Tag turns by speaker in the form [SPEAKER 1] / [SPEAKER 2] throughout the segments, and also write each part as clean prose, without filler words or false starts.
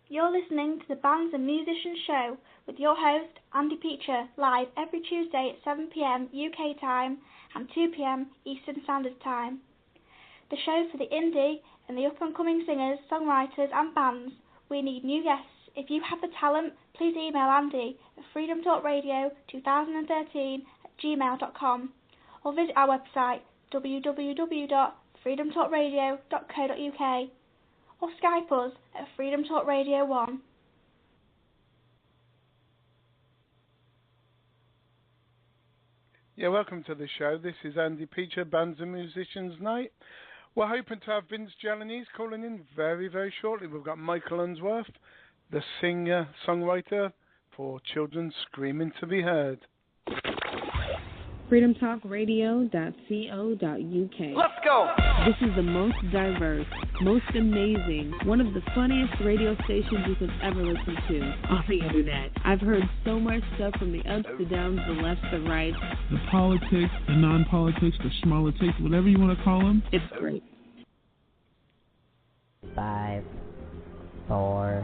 [SPEAKER 1] You're listening to the Bands and Musicians Show with your host, Andy Peacher, live every Tuesday at 7 p.m. UK time and 2 p.m. Eastern Standard Time. The show for the indie and the up-and-coming singers, songwriters and bands. We need new guests. If you have the talent, please email Andy at freedomtalkradio2013@gmail.com or visit our website www.freedomtalkradio.co.uk or Skype us at Freedom Talk Radio 1.
[SPEAKER 2] Yeah, welcome to the show. This is Andy Peacher, Bands and Musicians Night. We're hoping to have Vince Gelanies calling in very, very shortly. We've got Michael Unsworth, the singer-songwriter for Children Screaming to be Heard.
[SPEAKER 3] freedomtalkradio.co.uk.
[SPEAKER 4] Let's go!
[SPEAKER 3] This is the most diverse, most amazing, one of the funniest radio stations you could ever listen to on the internet. I've heard so much stuff from the ups, the downs, the lefts, the rights.
[SPEAKER 5] The politics, the non-politics, the schmolitics, whatever you want to call them.
[SPEAKER 3] It's great.
[SPEAKER 6] 5, 4,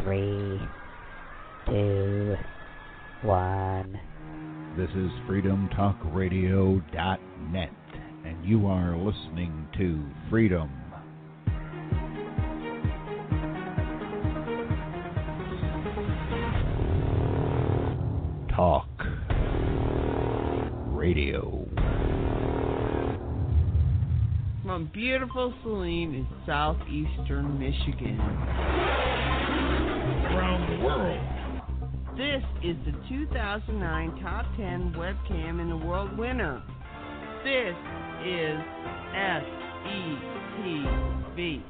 [SPEAKER 6] 3, 2, 1.
[SPEAKER 7] This is freedomtalkradio.net, and you are listening to Freedom Talk Radio.
[SPEAKER 8] From beautiful Saline in southeastern Michigan.
[SPEAKER 7] Around the world.
[SPEAKER 8] This is the 2009 Top 10 Webcam in the World winner. This is SETV.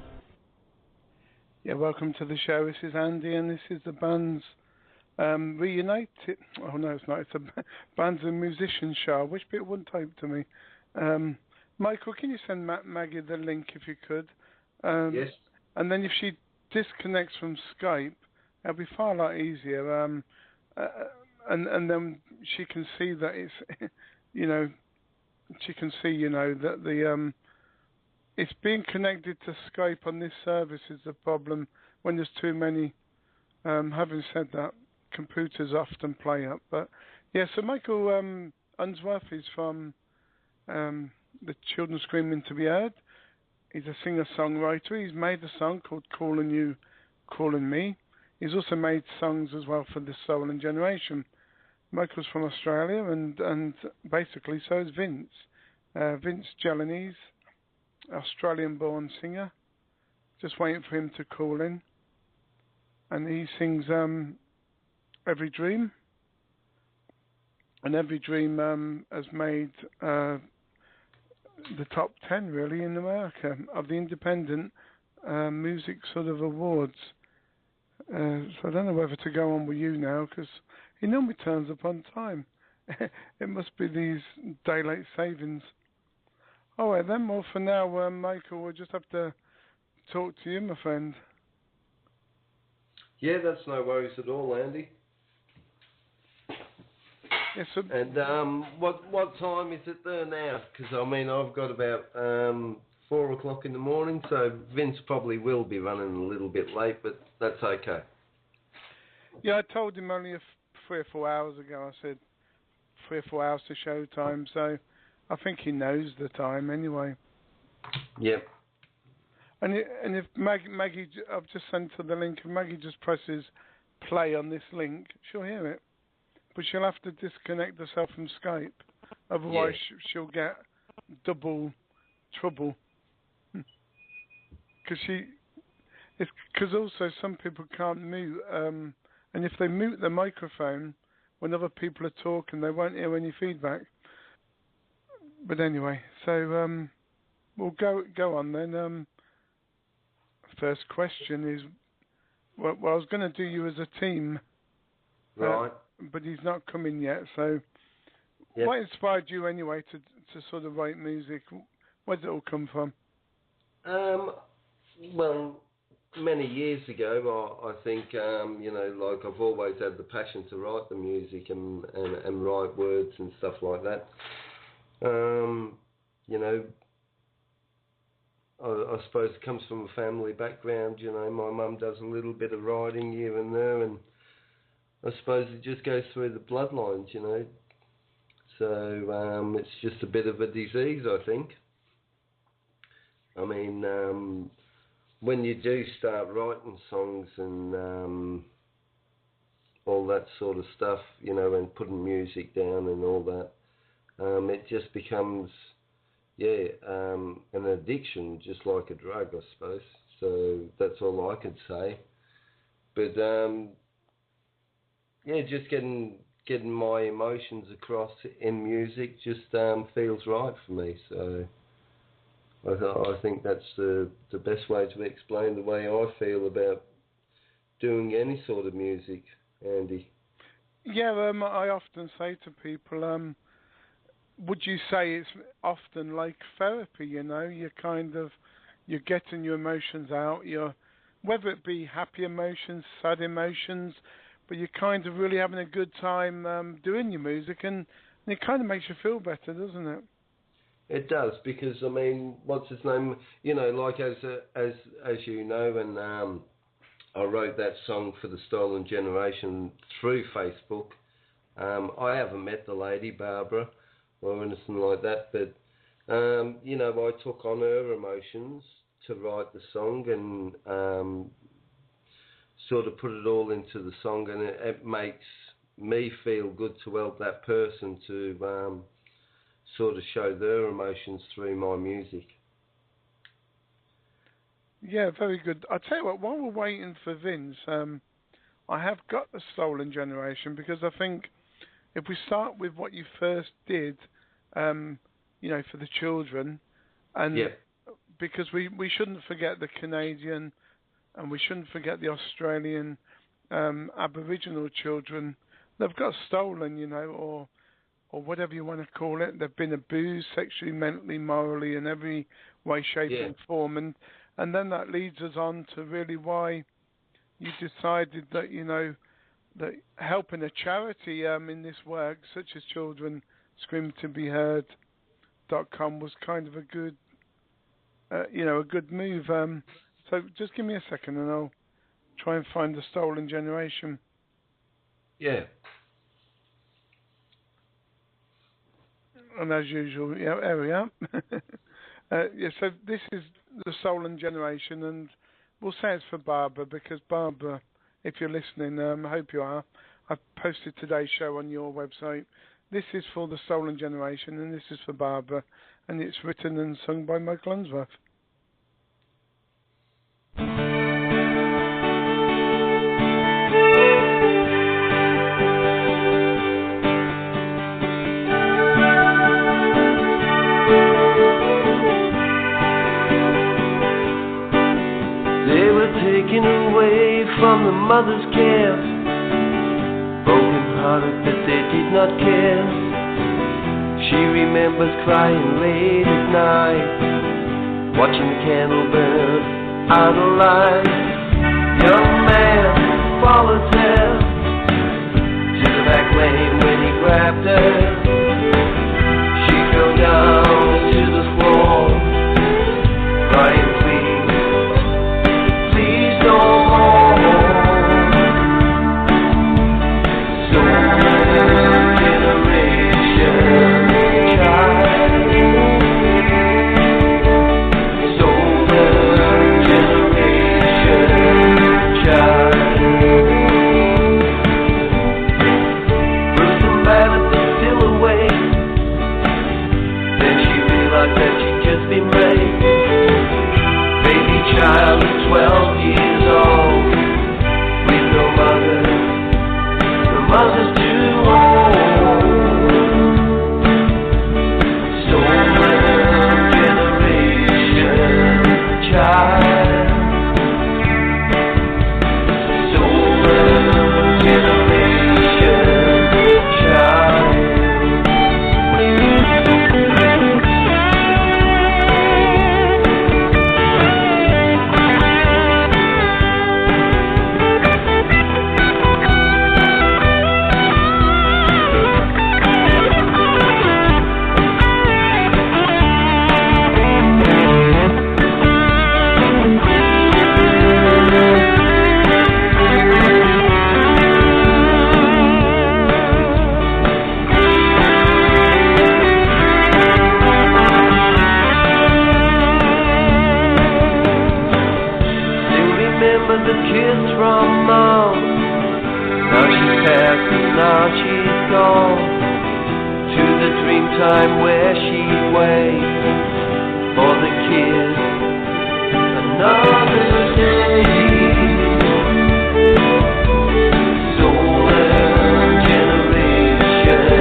[SPEAKER 2] Yeah, welcome to the show. This is Andy, and this is the Bands Reunited. Oh, no, it's not. It's a Bands and Musicians Show. I wish people wouldn't type to me. Michael, can you send Maggie the link if you could?
[SPEAKER 9] Yes.
[SPEAKER 2] And then if she disconnects from Skype, it'll be far a lot easier. And then she can see that it's, she can see, that the it's being connected to Skype on this service is the problem when there's too many. Having said that, computers often play up. But yeah, so Michael Unsworth is from the Children Screaming to be Heard. He's a singer-songwriter. He's made a song called Calling You, Calling Me. He's also made songs as well for The Soul and Generation. Michael's from Australia, and basically so is Vince. Vince Gelanies, Australian-born singer. Just waiting for him to call in. And he sings Every Dream. And Every Dream has made the top 10, really, in America of the independent music sort of awards. So I don't know whether to go on with you now, because he normally turns up on time. It must be these daylight savings. All right then, well for now, Michael, we'll just have to talk to you, my friend.
[SPEAKER 9] Yeah, that's no worries at all, Andy.
[SPEAKER 2] Yes, sir.
[SPEAKER 9] And what time is it there now? Because, I've got about 4 o'clock in the morning, so Vince probably will be running a little bit late, but that's okay.
[SPEAKER 2] Yeah, I told him only 3 or 4 hours ago. I said 3 or 4 hours to show time, so I think he knows the time anyway.
[SPEAKER 9] Yep.
[SPEAKER 2] And if Maggie, I've just sent her the link. If Maggie just presses play on this link, she'll hear it. But she'll have to disconnect herself from Skype. Otherwise, she'll get double trouble. Because also some people can't mute. And if they mute the microphone when other people are talking, they won't hear any feedback. But anyway, so we'll go on then. First question is, well, I was going to do you as a team.
[SPEAKER 9] Right.
[SPEAKER 2] But he's not coming yet, so
[SPEAKER 9] yep.
[SPEAKER 2] What inspired you anyway to sort of write music? Where did it all come from?
[SPEAKER 9] Well, many years ago, I think, like I've always had the passion to write the music and write words and stuff like that. I suppose it comes from a family background. You know, my mum does a little bit of writing here and there, and I suppose it just goes through the bloodlines. You know, so it's just a bit of a disease, I think. I mean, when you do start writing songs and all that sort of stuff, you know, and putting music down and all that, it just becomes, an addiction, just like a drug, I suppose. So that's all I could say. But just getting my emotions across in music just feels right for me. So I think that's the best way to explain the way I feel about doing any sort of music, Andy.
[SPEAKER 2] Yeah, I often say to people, would you say it's often like therapy? You know, you're getting your emotions out. Whether it be happy emotions, sad emotions, but you're kind of really having a good time doing your music, and it kind of makes you feel better, doesn't it?
[SPEAKER 9] It does, because I mean, what's his name? You know, like as you know, and I wrote that song for the Stolen Generation through Facebook. I haven't met the lady Barbara or anything like that, but you know, I took on her emotions to write the song and sort of put it all into the song, and it makes me feel good to help that person to sort of show their emotions through my music.
[SPEAKER 2] Yeah, very good. I'll tell you what, while we're waiting for Vince, I have got the Stolen Generation, because I think if we start with what you first did, you know, for the children, and because we shouldn't forget the Canadian, and we shouldn't forget the Australian Aboriginal children. They've got stolen, you know, or whatever you want to call it. They've been abused sexually, mentally, morally, in every way, shape and form. And then that leads us on to really why you decided that, you know, that helping a charity in this work, such as Children Scream to Be Heard.com, was kind of a good, a good move. So just give me a second and I'll try and find the Stolen Generation.
[SPEAKER 9] Yeah.
[SPEAKER 2] And as usual, there we are. So this is the Stolen Generation, and we'll say it's for Barbara, because Barbara, if you're listening, I hope you are. I've posted today's show on your website. This is for the Stolen Generation, and this is for Barbara, and it's written and sung by Michael Unsworth.
[SPEAKER 4] Taken away from the mother's care, broken hearted that they did not care. She remembers crying late at night, watching the candle burn out of light. Young man followed her to the back lane when he grabbed her. She fell down to the floor, crying, please. No more. Stolen generation child. Stolen generation child. Bruised and battered, but still remembers a kiss from Mom. Now she's passed and now she's gone to the dream time where she'd wait for the kiss another day. Stolen generation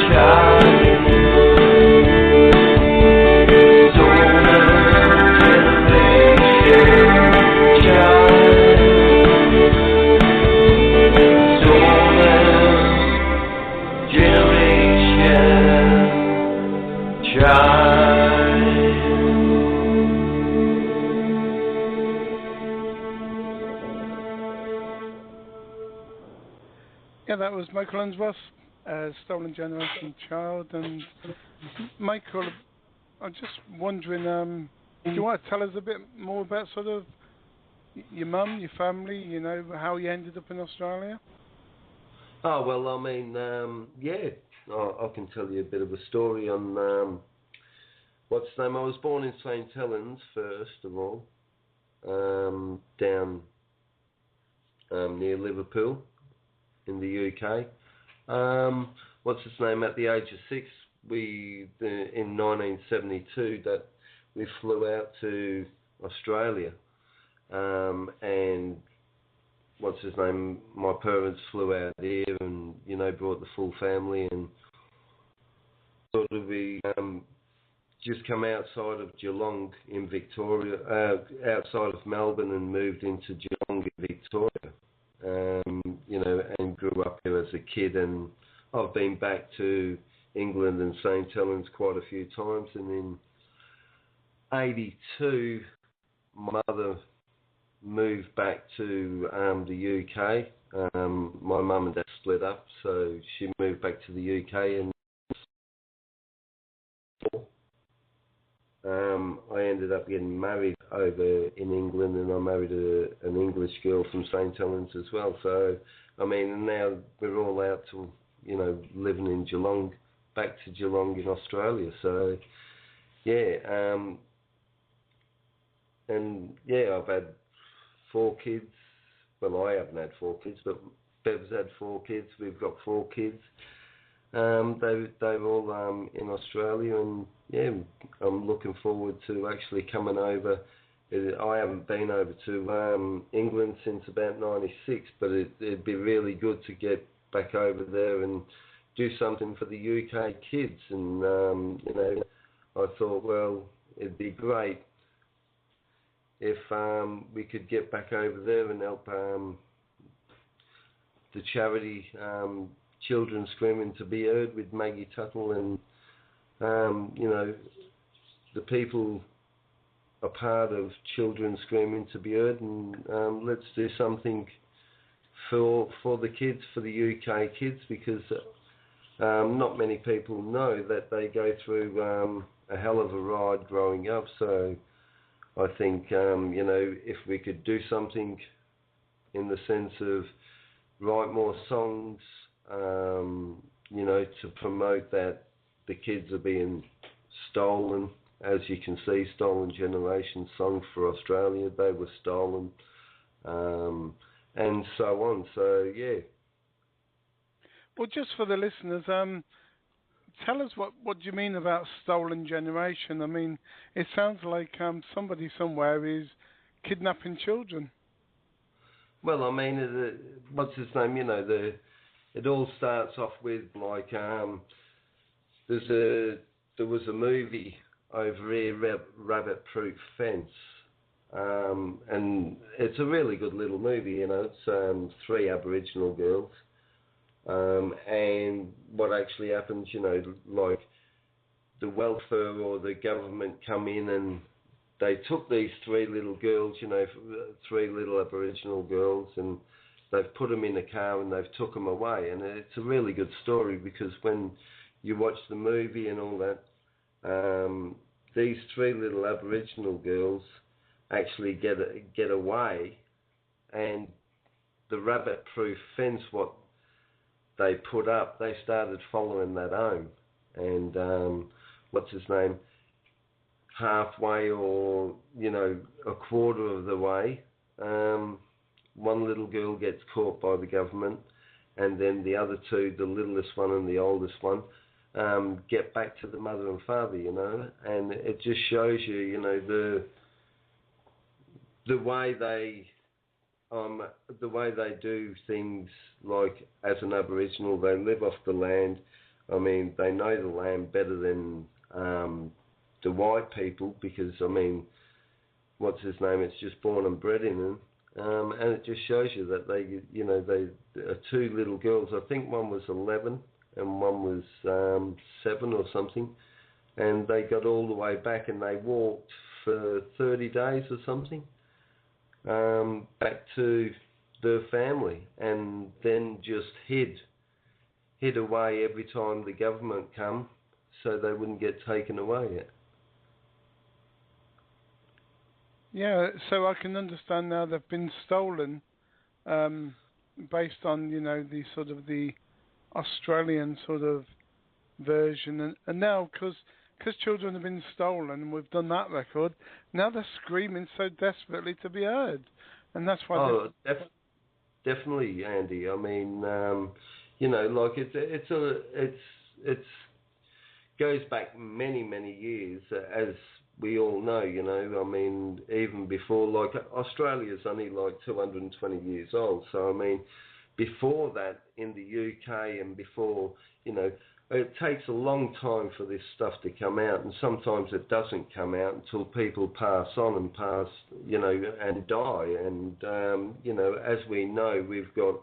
[SPEAKER 4] child. Stolen generation child.
[SPEAKER 2] Yeah, that was Michael Unsworth, Stolen Generation Child. And Michael, I'm just wondering, do you want to tell us a bit more about sort of your mum, your family, you know, how you ended up in Australia?
[SPEAKER 9] Oh, well, I mean, yeah, I can tell you a bit of a story on, what's the name? I was born in St. Helens, first of all, down near Liverpool in the UK. What's his name? At the age of 6, in 1972, that we flew out to Australia, and what's his name? My parents flew out here, and you know, brought the full family, and sort of we just come outside of Geelong in Victoria, outside of Melbourne, and moved into Geelong in Victoria. You know, and grew up here as a kid, and I've been back to England and St. Helens quite a few times. And in '82, my mother moved back to the UK. My mum and dad split up, so she moved back to the UK, and I ended up getting married over in England, and I married an English girl from St. Helens as well. So, I mean, now we're all out to, you know, living in Geelong, back to Geelong in Australia. So, yeah, and yeah, I've had 4 kids. Well, I haven't had 4 kids, but Bev's had 4 kids. We've got 4 kids. They're all in Australia, and yeah, I'm looking forward to actually coming over. I haven't been over to England since about '96, but it'd be really good to get back over there and do something for the UK kids. And you know, I thought, well, it'd be great if we could get back over there and help the charity Children Screaming to Be Heard with Maggie Tuttle, and you know, the people are part of Children Screaming to Be Heard, and let's do something for the kids, for the UK kids, because not many people know that they go through a hell of a ride growing up. So I think you know, if we could do something in the sense of write more songs, you know, to promote that the kids are being stolen. As you can see, Stolen Generation song for Australia, they were stolen, and so on. So, yeah.
[SPEAKER 2] Well, just for the listeners, tell us what do you mean about Stolen Generation? I mean, it sounds like somebody somewhere is kidnapping children.
[SPEAKER 9] Well, I mean, what's his name? You know, it all starts off with like there was a movie over here, Rabbit Proof Fence, and it's a really good little movie. You know, it's 3 Aboriginal girls, and what actually happens, you know, like the welfare or the government come in and they took these 3 little girls, you know, 3 little Aboriginal girls, and they've put them in a car and they've took them away. And it's a really good story, because when you watch the movie and all that, these 3 little Aboriginal girls actually get away, and the rabbit-proof fence what they put up, they started following that home. and what's his name, halfway or, a quarter of the way, one little girl gets caught by the government, and then the other two, the littlest one and the oldest one, get back to the mother and father, and it just shows you, the way they do things. Like, as an Aboriginal, they live off the land. I mean, they know the land better than the white people, because, what's his name? It's just born and bred in them. And it just shows you that they are two little girls. I think one was 11 and one was 7 or something. And they got all the way back, and they walked for 30 days or something back to their family, and then just hid away every time the government come, so they wouldn't get taken away.
[SPEAKER 2] Yeah, so I can understand now they've been stolen, based on the sort of the Australian sort of version, and now because children have been stolen, and we've done that record, now they're screaming so desperately to be heard, and that's why.
[SPEAKER 9] Oh, definitely, Andy. I mean, like it's goes back many years, as we all know, I mean, even before, like, Australia's only like 220 years old. So, I mean, before that, in the UK and before, it takes a long time for this stuff to come out, and sometimes it doesn't come out until people pass on and and die. And, as we know, we've got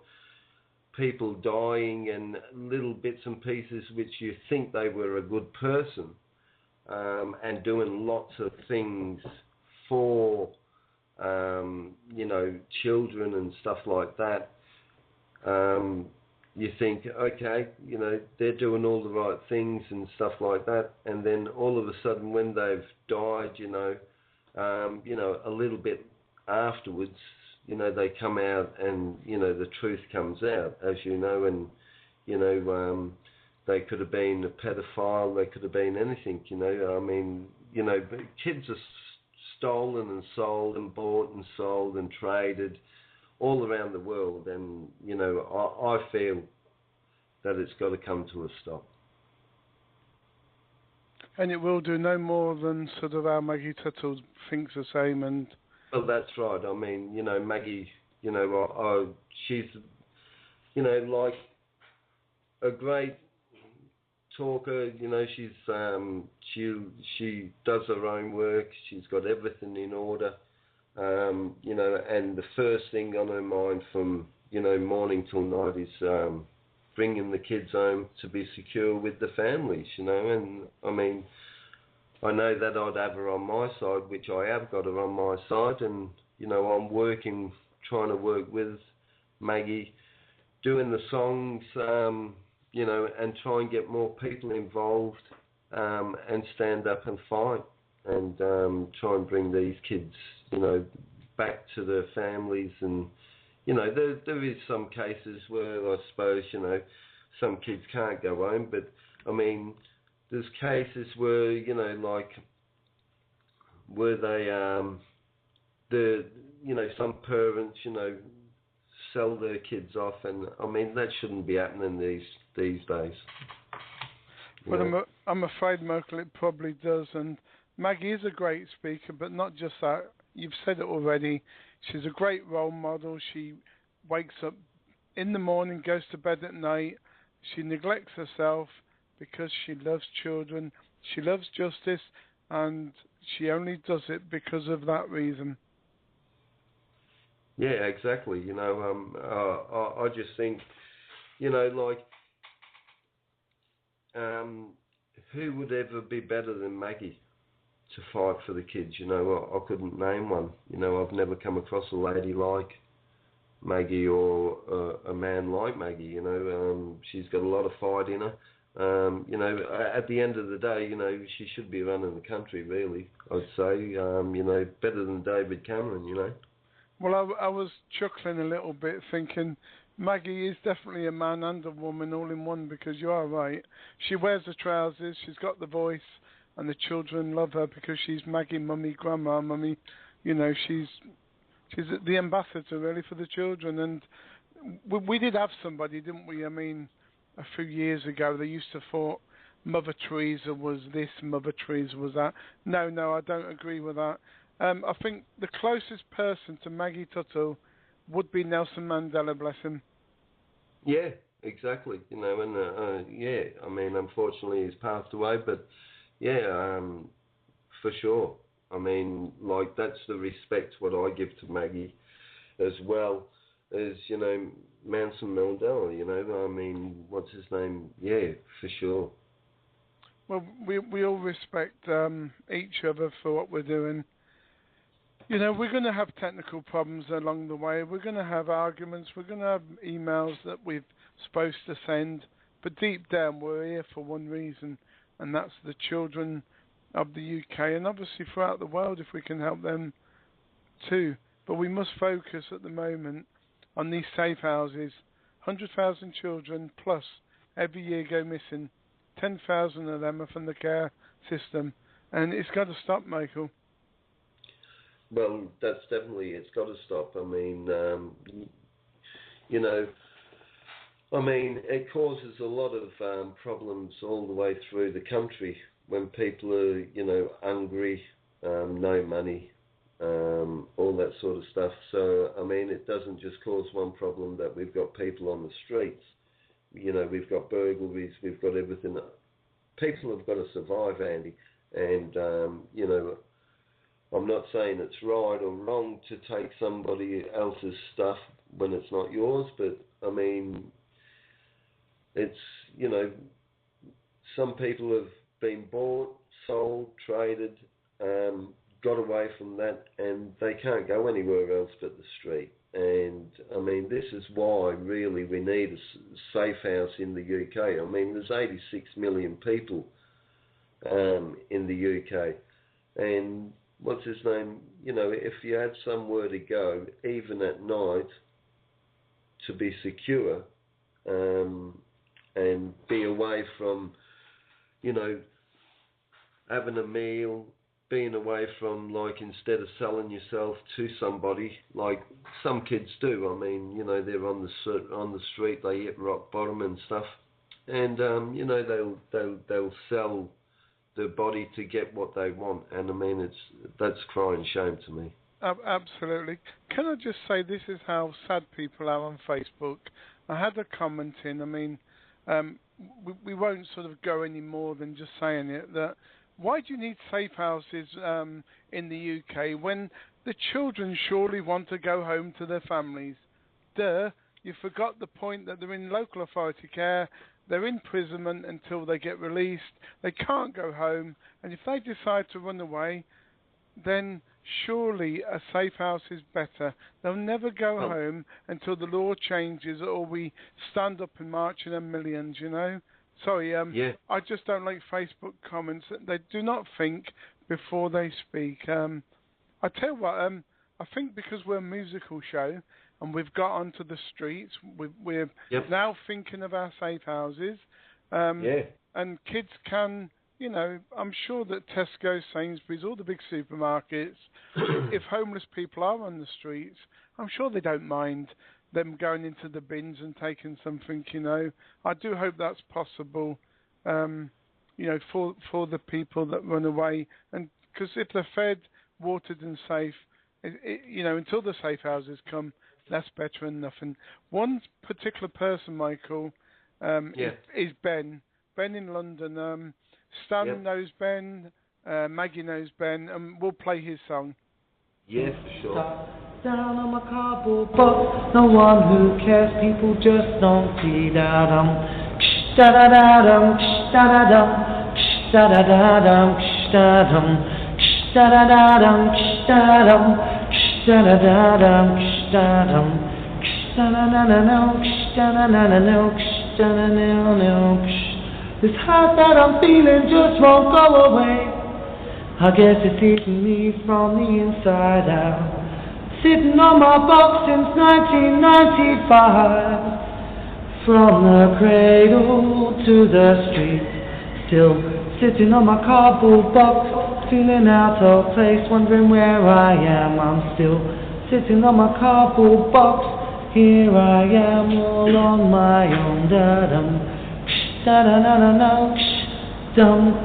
[SPEAKER 9] people dying and little bits and pieces which you think they were a good person, and doing lots of things for, children and stuff like that. You think, okay, they're doing all the right things and stuff like that, and then all of a sudden, when they've died, a little bit afterwards, they come out and, the truth comes out, as you know, and, they could have been a pedophile, they could have been anything, I mean, kids are stolen and sold and bought and sold and traded all around the world, and, I feel that it's got to come to a stop. And
[SPEAKER 2] it will do no more than sort of our Maggie Tuttle thinks the same, and...
[SPEAKER 9] Well, that's right. I mean, Maggie, she's, like a great talker. She's, she does her own work. She's got everything in order. And the first thing on her mind from, morning till night is bringing the kids home to be secure with the families, and I mean, I know that I'd have her on my side, which I have got her on my side, and, I'm trying to work with Maggie, doing the songs, and try and get more people involved, and stand up and fight, and try and bring these kids, back to their families. And, there is some cases where I suppose, some kids can't go home, but, I mean, there's cases where, like, where they, some parents, sell their kids off, and, I mean, that shouldn't be happening these days.
[SPEAKER 2] Well, I'm afraid, Michael, it probably does, and Maggie is a great speaker, but not just that. You've said it already. She's a great role model. She wakes up in the morning, goes to bed at night. She neglects herself because she loves children. She loves justice, and she only does it because of that reason.
[SPEAKER 9] Yeah, exactly. I just think, like, who would ever be better than Maggie to fight for the kids? I couldn't name one. I've never come across a lady like Maggie or a man like Maggie. She's got a lot of fight in her. At the end of the day, she should be running the country, really, I'd say. Better than David Cameron,
[SPEAKER 2] Well, I was chuckling a little bit, thinking Maggie is definitely a man and a woman all in one, because you are right. She wears the trousers, she's got the voice, and the children love her because she's Maggie, mummy, grandma, mummy. You know, she's the ambassador really for the children. And we did have somebody, didn't we? I mean, a few years ago they used to thought Mother Teresa was this, Mother Teresa was that. No, I don't agree with that. I think the closest person to Maggie Tuttle would be Nelson Mandela, bless him.
[SPEAKER 9] Yeah, exactly. You know, and yeah, I mean, unfortunately he's passed away, but yeah, for sure. I mean, like, that's the respect what I give to Maggie as well as, you know, Nelson Mandela, you know, I mean, what's his name? Yeah, for sure.
[SPEAKER 2] Well, we all respect each other for what we're doing. You know, we're going to have technical problems along the way. We're going to have arguments. We're going to have emails that we're supposed to send. But deep down, we're here for one reason, and that's the children of the UK, and obviously throughout the world if we can help them too. But we must focus at the moment on these safe houses. 100,000 children plus every year go missing. 10,000 of them are from the care system, and it's got to stop, Michael.
[SPEAKER 9] Well, that's definitely, it's got to stop. I mean, you know, I mean, it causes a lot of problems all the way through the country when people are, you know, hungry, no money, all that sort of stuff. So, I mean, it doesn't just cause one problem that we've got people on the streets. You know, we've got burglaries, we've got everything. People have got to survive, Andy. And, you know, I'm not saying it's right or wrong to take somebody else's stuff when it's not yours, but, I mean, it's, you know, some people have been bought, sold, traded, got away from that, and they can't go anywhere else but the street. And, I mean, this is why, really, we need a safe house in the UK. I mean, there's 86 million people in the UK. And what's his name? You know, if you had somewhere to go, even at night, to be secure and be away from, you know, having a meal, being away from, like, instead of selling yourself to somebody, like some kids do. I mean, you know, they're on the street, they hit rock bottom and stuff, and you know, they'll sell their body to get what they want, and I mean, that's crying shame to me.
[SPEAKER 2] Absolutely. Can I just say, this is how sad people are on Facebook. I had a comment in. I mean, we won't sort of go any more than just saying it, that why do you need safe houses in the UK when the children surely want to go home to their families? Duh, you forgot the point that they're in local authority care, they're in imprisonment until they get released, they can't go home, and if they decide to run away, then surely a safe house is better. They'll never go home until the law changes or we stand up and march in a millions, you know? Sorry,
[SPEAKER 9] yeah.
[SPEAKER 2] I just don't like Facebook comments. They do not think before they speak. I tell you what, I think because we're a musical show and we've got onto the streets, we're now thinking of our safe houses. And kids can, you know, I'm sure that Tesco, Sainsbury's, all the big supermarkets, if homeless people are on the streets, I'm sure they don't mind them going into the bins and taking something, you know. I do hope that's possible, you know, for the people that run away. And because if they're fed, watered and safe, you know, until the safe houses come, that's better than nothing. One particular person, Michael, is Ben. Ben in London. Stan knows Ben, Maggie knows Ben, and we'll play his song.
[SPEAKER 9] Yeah, for sure.
[SPEAKER 10] Down on my cardboard box, no one who cares, people just don't see that da da da dum, da da dum, da da da dum, da dum, da da da dum, da dum, da da da dum, da dum, da na na na no, da na na na no, da na na no. This heart that I'm feeling just won't go away. I guess it's eating me from the inside out. sitting on my box since 1995. From the cradle to the street, still sitting on my cardboard box, feeling out of place, wondering where I am. I'm still sitting on my cardboard box, here I am all on my own. Da-dum, da-da-na-na-na, dum,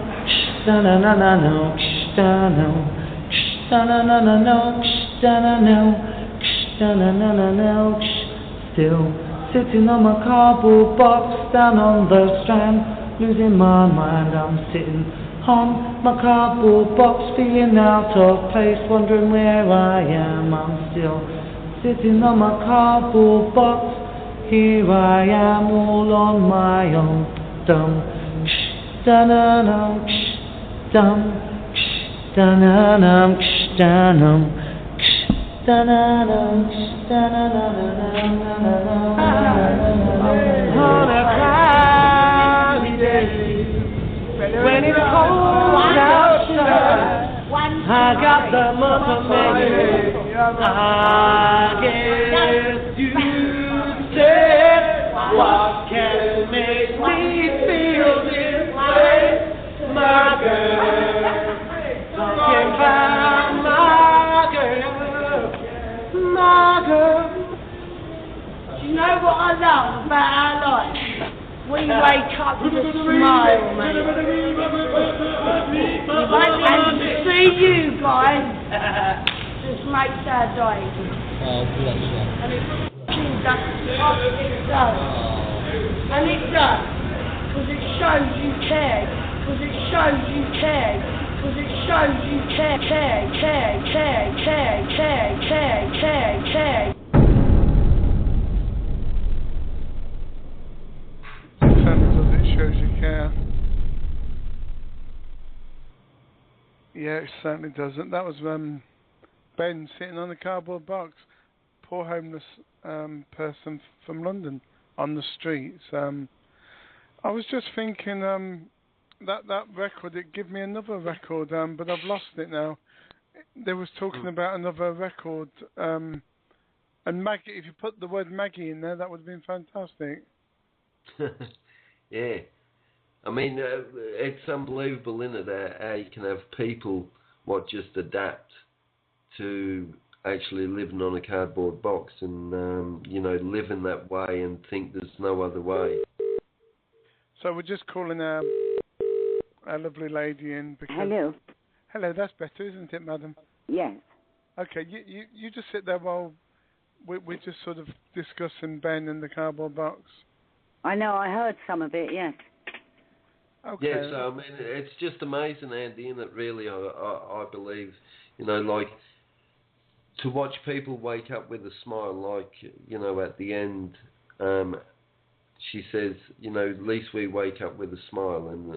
[SPEAKER 10] da-na-na-na-na, da-no, da-na-na-na-na, da-na-no, da-na-na-na-na, still sitting on my cardboard box down on the Strand, losing my mind. I'm sitting on my cardboard box, feeling out of place, wondering where I am. I'm still sitting on my cardboard box, here I am all on my own. Dum, da-na-na, dum, da-na-na, da-na. On a cloudy day, when it's cold outside, I got the month of May. I guess you said, what can make me feel this way, my girl? Talking about my girl. My girl.
[SPEAKER 11] Do you know what I love about our life? We wake up with a smile, mate. And to see you guys just makes our day.
[SPEAKER 12] Oh, bless you.
[SPEAKER 11] And it does. It does. And it does. Because it shows you care. Because it shows you care. Because it shows you care.
[SPEAKER 2] It shows you care. Yeah, it certainly doesn't. That was Ben sitting on a cardboard box. Poor homeless person from London on the streets. I was just thinking that record, it gave me another record, but I've lost it now. They was talking about another record, and Maggie, if you put the word Maggie in there, that would have been fantastic.
[SPEAKER 9] Yeah. I mean, it's unbelievable, isn't it, how you can have people what just adapt to actually living on a cardboard box and, live in that way and think there's no other way.
[SPEAKER 2] So we're just calling our lovely lady in because...
[SPEAKER 13] Hello.
[SPEAKER 2] Hello, that's better, isn't it, madam?
[SPEAKER 13] Yes.
[SPEAKER 2] Okay, you just sit there while we're just sort of discussing Ben and the cardboard box.
[SPEAKER 13] I know, I heard some of it, yes.
[SPEAKER 2] Okay.
[SPEAKER 9] Yeah, so, I mean, it's just amazing, Andy, isn't it, really, I believe, like, to watch people wake up with a smile, like, at the end, she says, at least we wake up with a smile, and,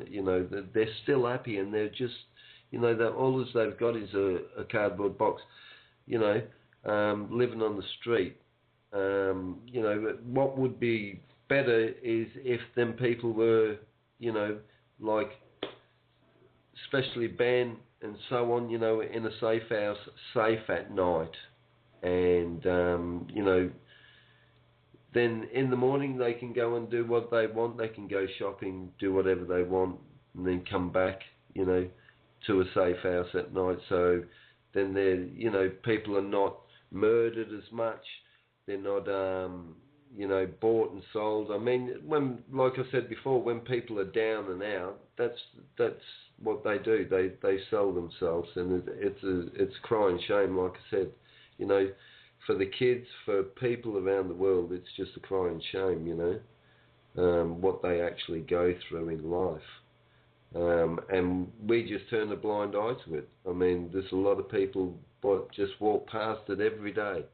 [SPEAKER 9] they're still happy, and they're just, that all they've got is a cardboard box, living on the street. What would be better is if them people were, like, especially Ben and so on, in a safe house, safe at night. And, then in the morning they can go and do what they want. They can go shopping, do whatever they want, and then come back, to a safe house at night. So then they're, people are not murdered as much. They're not, bought and sold. I mean, when, like I said before, when people are down and out, that's what they do. They sell themselves, and it's a crying shame. Like I said, for the kids, for people around the world, it's just a crying shame. What they actually go through in life, and we just turn a blind eye to it. I mean, there's a lot of people just walk past it every day,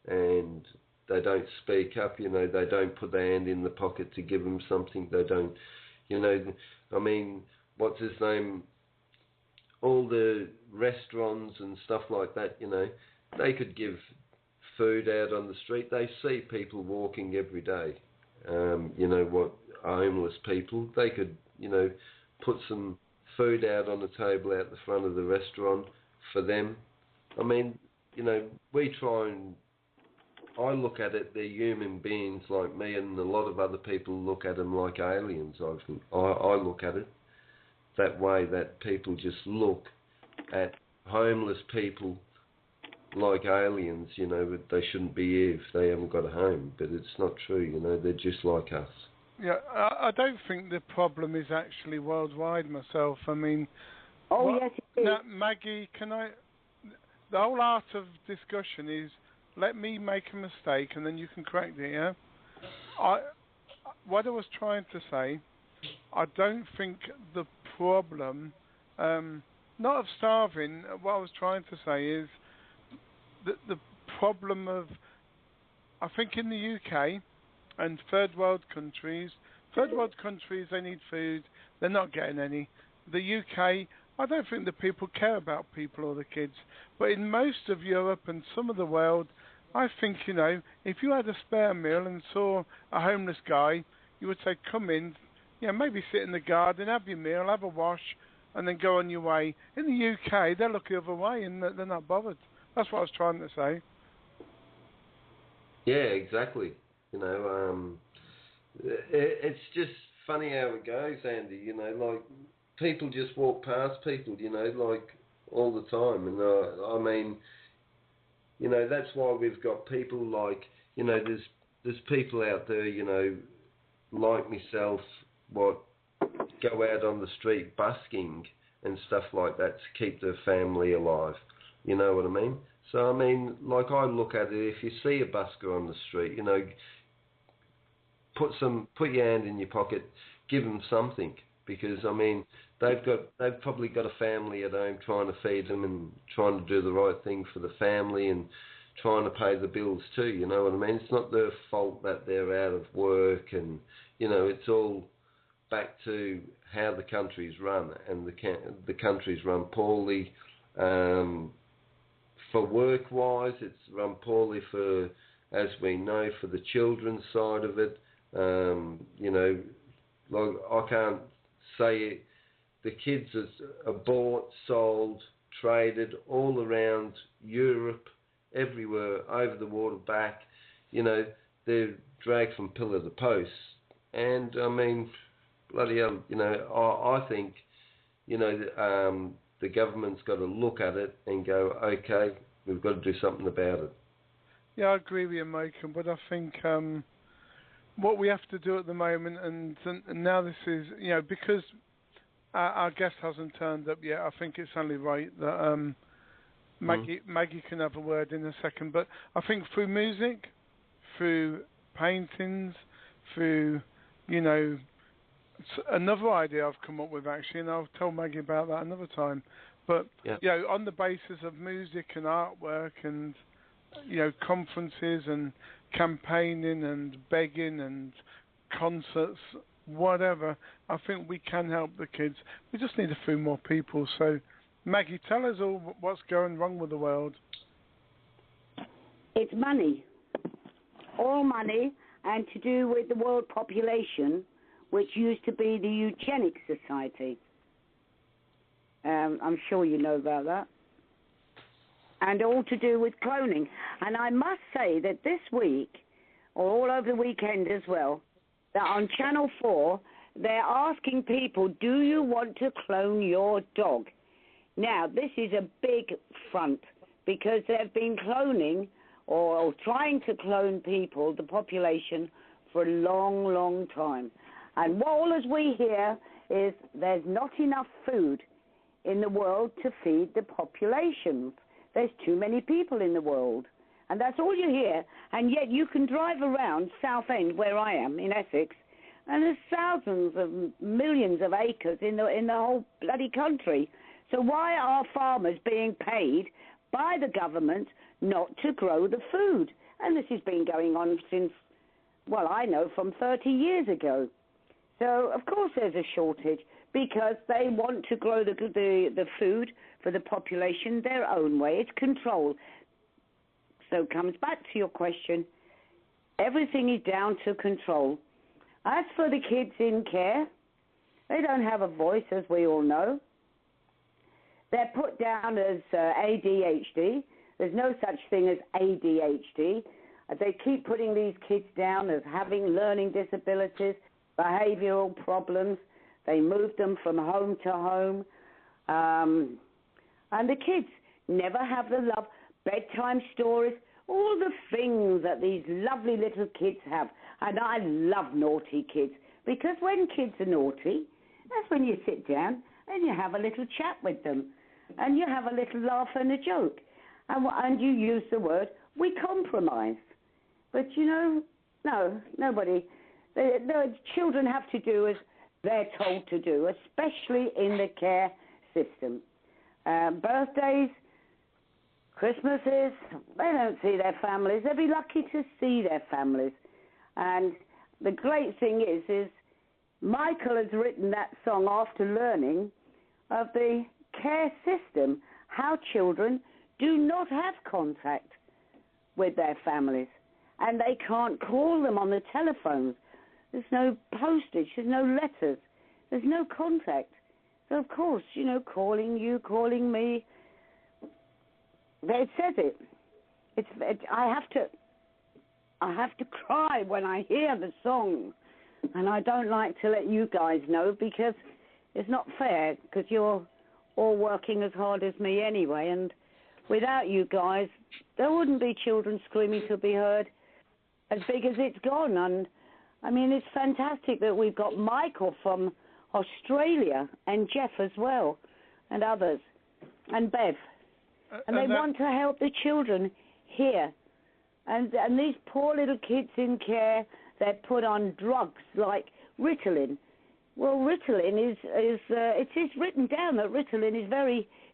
[SPEAKER 9] and they don't speak up, they don't put their hand in the pocket to give them something, they don't, I mean, what's his name, all the restaurants and stuff like that, they could give food out on the street. They see people walking every day, homeless people, they could, put some food out on the table out the front of the restaurant for them. I mean, we try and, I look at it, they're human beings like me, and a lot of other people look at them like aliens. I look at it that way, that people just look at homeless people like aliens, but they shouldn't be here if they haven't got a home. But it's not true, they're just like us.
[SPEAKER 2] Yeah, I don't think the problem is actually worldwide myself. I mean...
[SPEAKER 13] Yes, it is.
[SPEAKER 2] Now, Maggie, the whole art of discussion is, let me make a mistake and then you can correct it, yeah? What I was trying to say, I don't think the problem, not of starving, what I was trying to say is that the problem of, I think in the UK and third world countries, they need food, they're not getting any. The UK, I don't think the people care about people or the kids. But in most of Europe and some of the world, I think, if you had a spare meal and saw a homeless guy, you would say, come in, maybe sit in the garden, have your meal, have a wash, and then go on your way. In the UK, they look the other way and they're not bothered. That's what I was trying to say.
[SPEAKER 9] Yeah, exactly. It's just funny how it goes, Andy, like... People just walk past people, like all the time. And I mean, that's why we've got people like, there's people out there, like myself, what go out on the street busking and stuff like that to keep their family alive. You know what I mean? So, I mean, like I look at it, if you see a busker on the street, put your hand in your pocket, give them something. Because, I mean, they've probably got a family at home trying to feed them and trying to do the right thing for the family and trying to pay the bills too, you know what I mean? It's not their fault that they're out of work and, it's all back to how the country's run, and the country's run poorly. For work-wise, it's run poorly for, as we know, for the children's side of it. Like I can't say it. The kids are bought, sold, traded all around Europe, everywhere, over the water, back. They're dragged from pillar to post. And, I mean, bloody hell, I think, the government's got to look at it and go, okay, we've got to do something about it.
[SPEAKER 2] Yeah, I agree with you, Michael, but I think what we have to do at the moment, and now this is, because our guest hasn't turned up yet, I think it's only right that Maggie can have a word in a second. But I think through music, through paintings, through, another idea I've come up with actually, and I'll tell Maggie about that another time. But, on the basis of music and artwork and, conferences and campaigning and begging and concerts, whatever, I think we can help the kids. We just need a few more people. So, Maggie, tell us all what's going wrong with the world.
[SPEAKER 13] It's money. All money, and to do with the world population, which used to be the Eugenics Society. I'm sure you know about that. And all to do with cloning. And I must say that this week, or all over the weekend as well, that on Channel 4, they're asking people, do you want to clone your dog? Now, this is a big front, because they've been cloning or trying to clone people, the population, for a long, long time. And all as we hear is there's not enough food in the world to feed the population. There's too many people in the world. And that's all you hear. And yet you can drive around Southend, where I am, in Essex, and there's thousands of millions of acres in the whole bloody country. So why are farmers being paid by the government not to grow the food? And this has been going on since, well, I know from 30 years ago. So, of course, there's a shortage because they want to grow the food for the population their own way. It's control. So it comes back to your question. Everything is down to control. As for the kids in care, they don't have a voice, as we all know. They're put down as ADHD. There's no such thing as ADHD. They keep putting these kids down as having learning disabilities, behavioural problems. They move them from home to home. And the kids never have the love, bedtime stories, all the things that these lovely little kids have. And I love naughty kids, because when kids are naughty, that's when you sit down and you have a little chat with them, and you have a little laugh and a joke, and you use the word, we compromise. But, no, nobody. The children have to do as they're told to do, especially in the care system. Birthdays, Christmases, they don't see their families. They'll be lucky to see their families. And the great thing is Michael has written that song after learning of the care system, how children do not have contact with their families. And they can't call them on the telephones. There's no postage, there's no letters, there's no contact. So, of course, calling you, calling me, it says it. I have to cry when I hear the song. And I don't like to let you guys know, because it's not fair, because you're all working as hard as me anyway. And without you guys, there wouldn't be Children Screaming to be heard as big as it's gone. And I mean, it's fantastic that we've got Michael from Australia and Jeff as well, and others, and Bev. And they want to help the children here. And these poor little kids in care, they're put on drugs like Ritalin. Well, Ritalin it is written down that Ritalin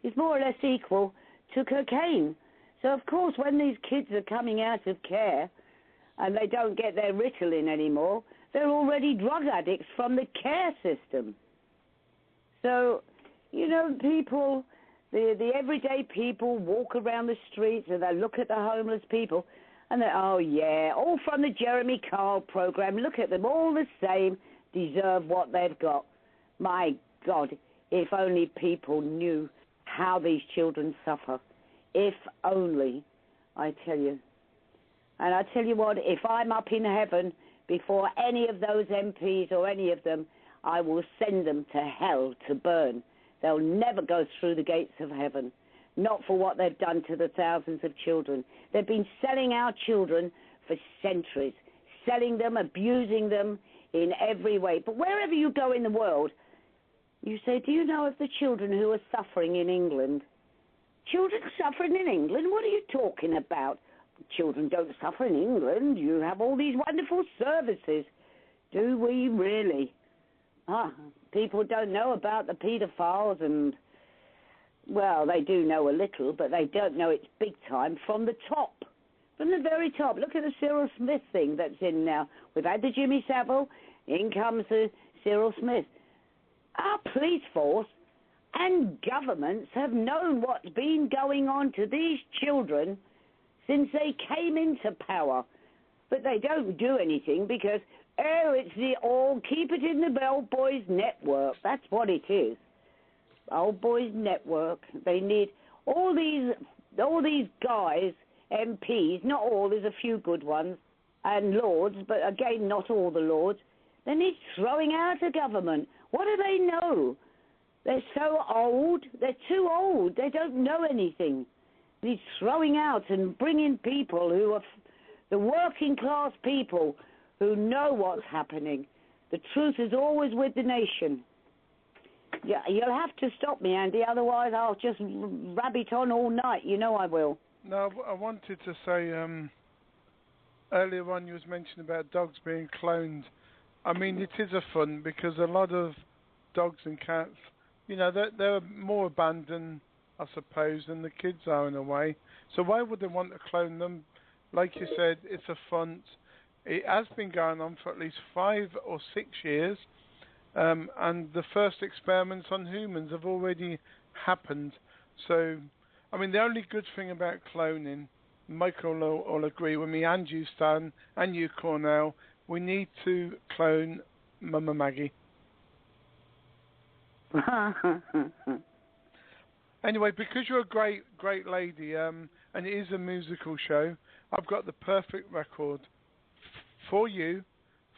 [SPEAKER 13] is more or less equal to cocaine. So, of course, when these kids are coming out of care and they don't get their Ritalin anymore, they're already drug addicts from the care system. So, people, the everyday people walk around the streets and they look at the homeless people and they're, oh, yeah, all from the Jeremy Kyle program. Look at them, all the same, deserve what they've got. My God, if only people knew how these children suffer. If only, I tell you. And I tell you what, if I'm up in heaven before any of those MPs or any of them, I will send them to hell to burn. They'll never go through the gates of heaven, not for what they've done to the thousands of children. They've been selling our children for centuries, selling them, abusing them in every way. But wherever you go in the world, you say, do you know of the children who are suffering in England? Children suffering in England? What are you talking about? Children don't suffer in England. You have all these wonderful services. Do we really? People don't know about the paedophiles and, well, they do know a little, but they don't know it's big time from the top, from the very top. Look at the Cyril Smith thing that's in now. We've had the Jimmy Savile, in comes the Cyril Smith. Our police force and governments have known what's been going on to these children since they came into power. But they don't do anything because, it's the all keep it in the Old Boys Network. That's what it is. Old Boys Network. They need all these guys, MPs, not all, there's a few good ones, and lords, but again, not all the lords. They need throwing out of government. What do they know? They're so old. They're too old. They don't know anything. He's throwing out and bringing people who are the working class people who know what's happening. The truth is always with the nation. Yeah, you'll have to stop me, Andy, otherwise I'll just rabbit on all night. You know I will.
[SPEAKER 2] No, I wanted to say, earlier on you was mentioning about dogs being cloned. I mean, it is a fun, because a lot of dogs and cats, they're more abandoned, I suppose, than the kids are in a way. So why would they want to clone them? Like you said, it's a fun. It has been going on for at least 5 or 6 years, and the first experiments on humans have already happened. So, I mean, the only good thing about cloning, Michael will agree with me, and you, Stan, and you, Cornell, we need to clone Mama Maggie. Anyway, because you're a great lady, and it is a musical show, I've got the perfect record for you,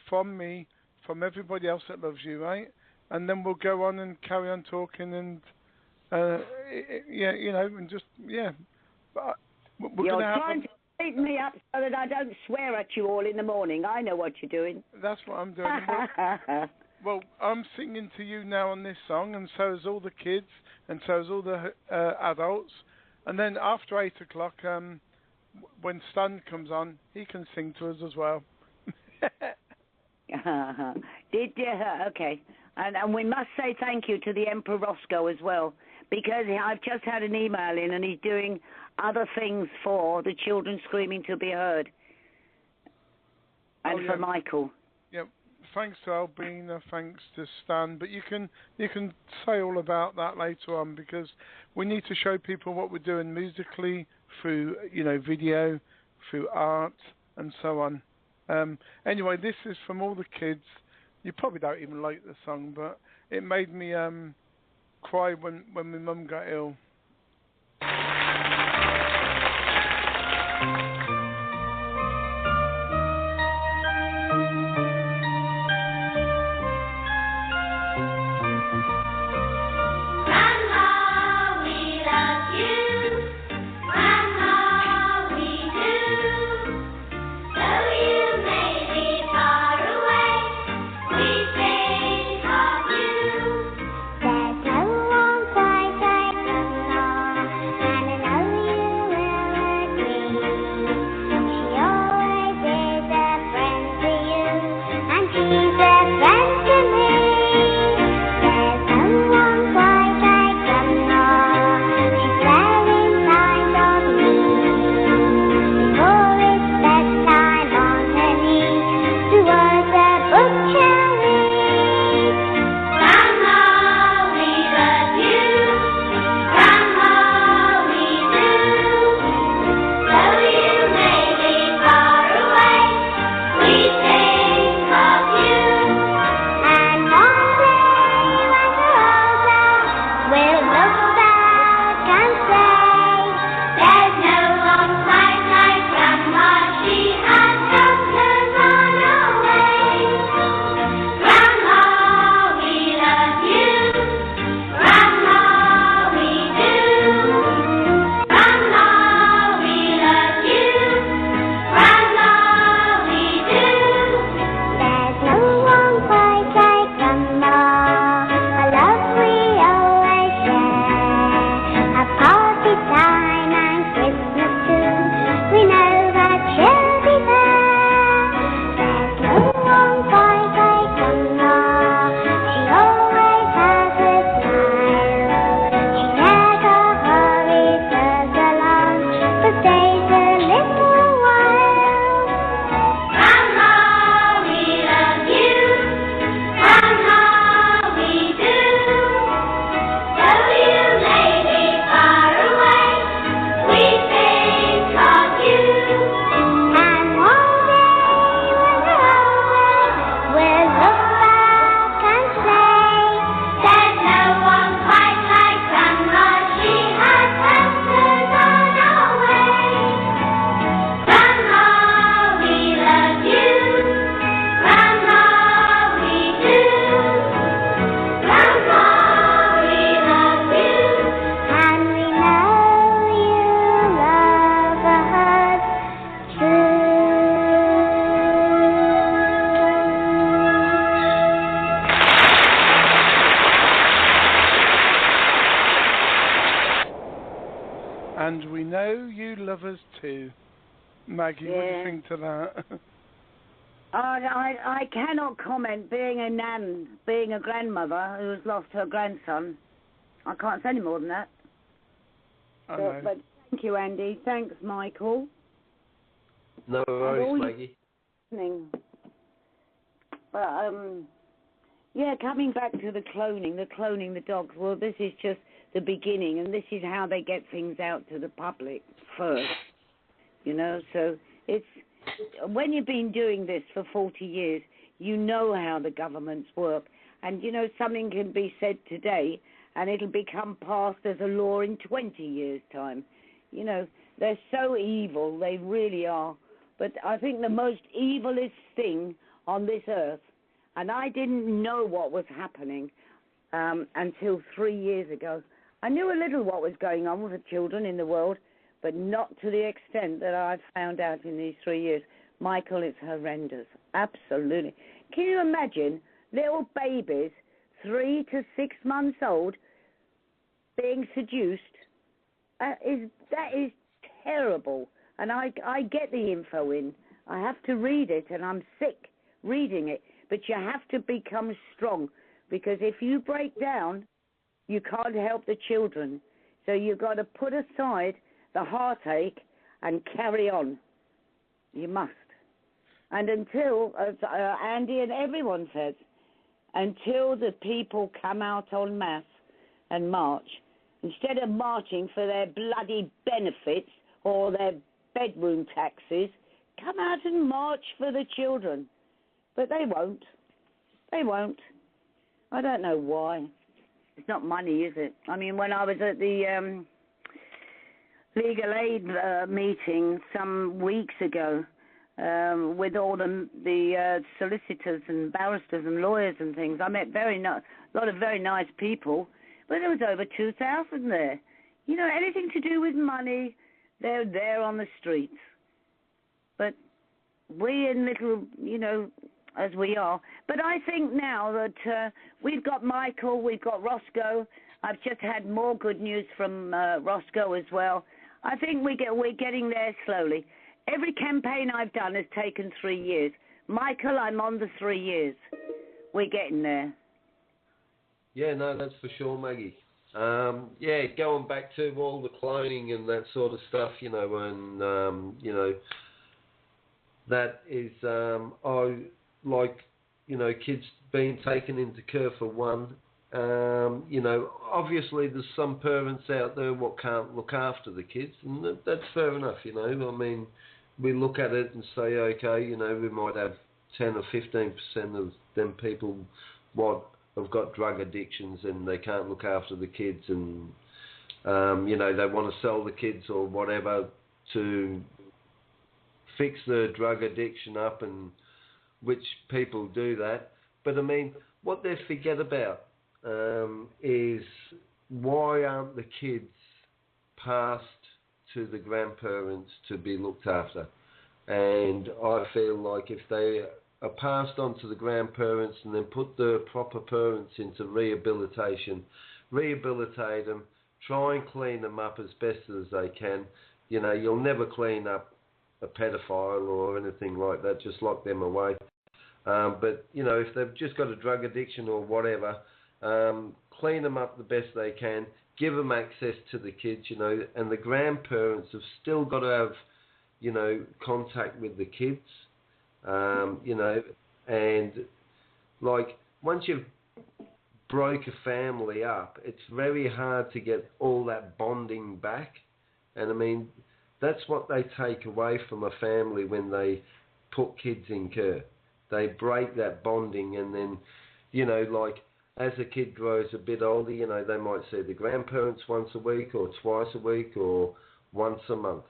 [SPEAKER 2] from me, from everybody else that loves you, right? And then we'll go on and carry on talking and, yeah, you know, and just, yeah. But we're
[SPEAKER 13] You're trying to keep me up so that I don't swear at you all in the morning. I know what you're doing.
[SPEAKER 2] That's what I'm doing. Well, I'm singing to you now on this song, and so is all the kids, and so is all the adults. And then after 8 o'clock, when Stan comes on, he can sing to us as well.
[SPEAKER 13] Did you? Okay. And we must say thank you to the Emperor Roscoe as well, because I've just had an email in, and he's doing other things for the children screaming to be heard, and for Michael.
[SPEAKER 2] Yep. Thanks to Albina, thanks to Stan, but you can say all about that later on, because we need to show people what we're doing musically through, you know, video, through art, and so on. Anyway, this is from all the kids. You probably don't even like the song, but it made me cry when my mum got ill. And we know you love us too. Maggie, what do you think to that?
[SPEAKER 13] I cannot comment, being a nan, being a grandmother who has lost her grandson. I can't say any more than that. But thank you, Andy. Thanks, Michael.
[SPEAKER 9] No worries, Maggie.
[SPEAKER 13] But, yeah, coming back to the cloning the dogs, well, this is just the beginning, and this is how they get things out to the public first, you know. So it's when you've been doing this for 40 years, you know how the governments work. And, you know, something can be said today, and it'll become passed as a law in 20 years' time. You know, they're so evil, they really are. But I think the most evilest thing on this earth, and I didn't know what was happening until 3 years ago. I knew a little what was going on with the children in the world, but not to the extent that I've found out in these 3 years. Michael, it's horrendous. Absolutely. Can you imagine little babies, 3 to 6 months old, being seduced? That is terrible. And I get the info in. I have to read it, and I'm sick reading it. But you have to become strong, because if you break down, you can't help the children. So you've got to put aside the heartache and carry on. You must. And until, as Andy and everyone says, until the people come out en masse and march, instead of marching for their bloody benefits or their bedroom taxes, come out and march for the children. But they won't. They won't. I don't know why. It's not money, is it? I mean, when I was at the legal aid meeting some weeks ago with all the solicitors and barristers and lawyers and things, I met a lot of very nice people, but there was over 2,000 there. You know, anything to do with money, they're there on the streets. But we in little, you know, as we are. But I think now that we've got Michael, we've got Roscoe. I've just had more good news from Roscoe as well. I think we're getting there slowly. Every campaign I've done has taken 3 years. Michael, I'm on the 3 years. We're getting there.
[SPEAKER 9] Yeah, no, that's for sure, Maggie. Yeah, going back to all the cloning and that sort of stuff, you know, and, you know, that is, like, you know, kids being taken into care for one. You know, obviously there's some parents out there what can't look after the kids, and that's fair enough, you know. I mean, we look at it and say, okay, you know, we might have 10 or 15% of them people what have got drug addictions and they can't look after the kids, and, you know, they want to sell the kids or whatever to fix their drug addiction up, and which people do that. But I mean, what they forget about is why aren't the kids passed to the grandparents to be looked after? And I feel like if they are passed on to the grandparents and then put the proper parents into rehabilitation, rehabilitate them, try and clean them up as best as they can. You know, you'll never clean up a pedophile or anything like that, just lock them away. But, you know, if they've just got a drug addiction or whatever, clean them up the best they can, give them access to the kids, you know, and the grandparents have still got to have, you know, contact with the kids, you know, and, like, once you've broke a family up, it's very hard to get all that bonding back. And, I mean, that's what they take away from a family when they put kids in care. They break that bonding, and then, you know, like, as a kid grows a bit older, you know, they might see the grandparents once a week or twice a week or once a month.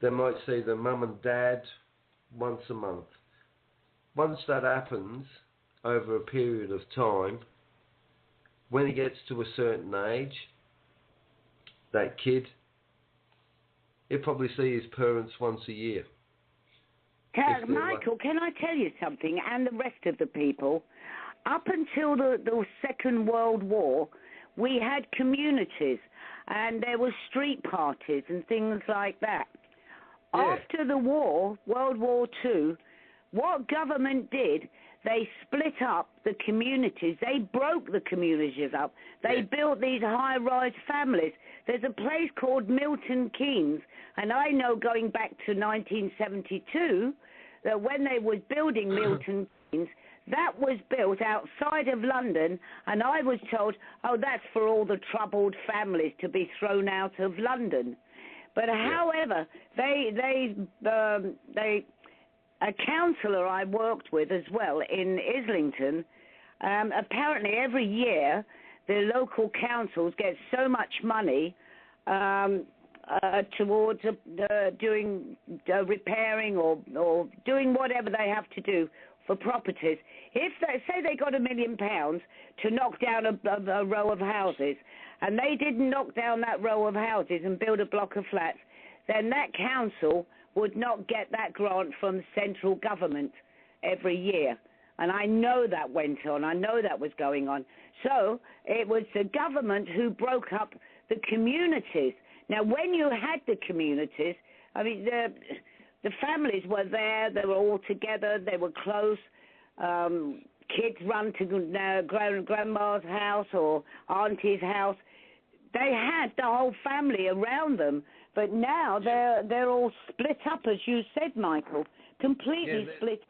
[SPEAKER 9] They might see the mum and dad once a month. Once that happens over a period of time, when he gets to a certain age, that kid, he'll probably see his parents once a year.
[SPEAKER 13] Michael, can I tell you something, and the rest of the people? Up until the Second World War, we had communities, and there were street parties and things like that. Yeah. After the war, World War II, what government did, they split up the communities. They broke the communities up. They built these high-rise families. There's a place called Milton Keynes, and I know going back to 1972 that when they was building Milton Keynes, that was built outside of London, and I was told, oh, that's for all the troubled families to be thrown out of London. But however, a councillor I worked with as well in Islington, apparently every year the local councils get so much money towards doing repairing or doing whatever they have to do for properties. If they say they got £1 million to knock down a row of houses, and they didn't knock down that row of houses and build a block of flats, then that council would not get that grant from the central government every year. And I know that went on. I know that was going on. So it was the government who broke up the communities. Now, when you had the communities, I mean, the families were there. They were all together. They were close. Kids run to grandma's house or auntie's house. They had the whole family around them. But now they're all split up, as you said, Michael, completely split.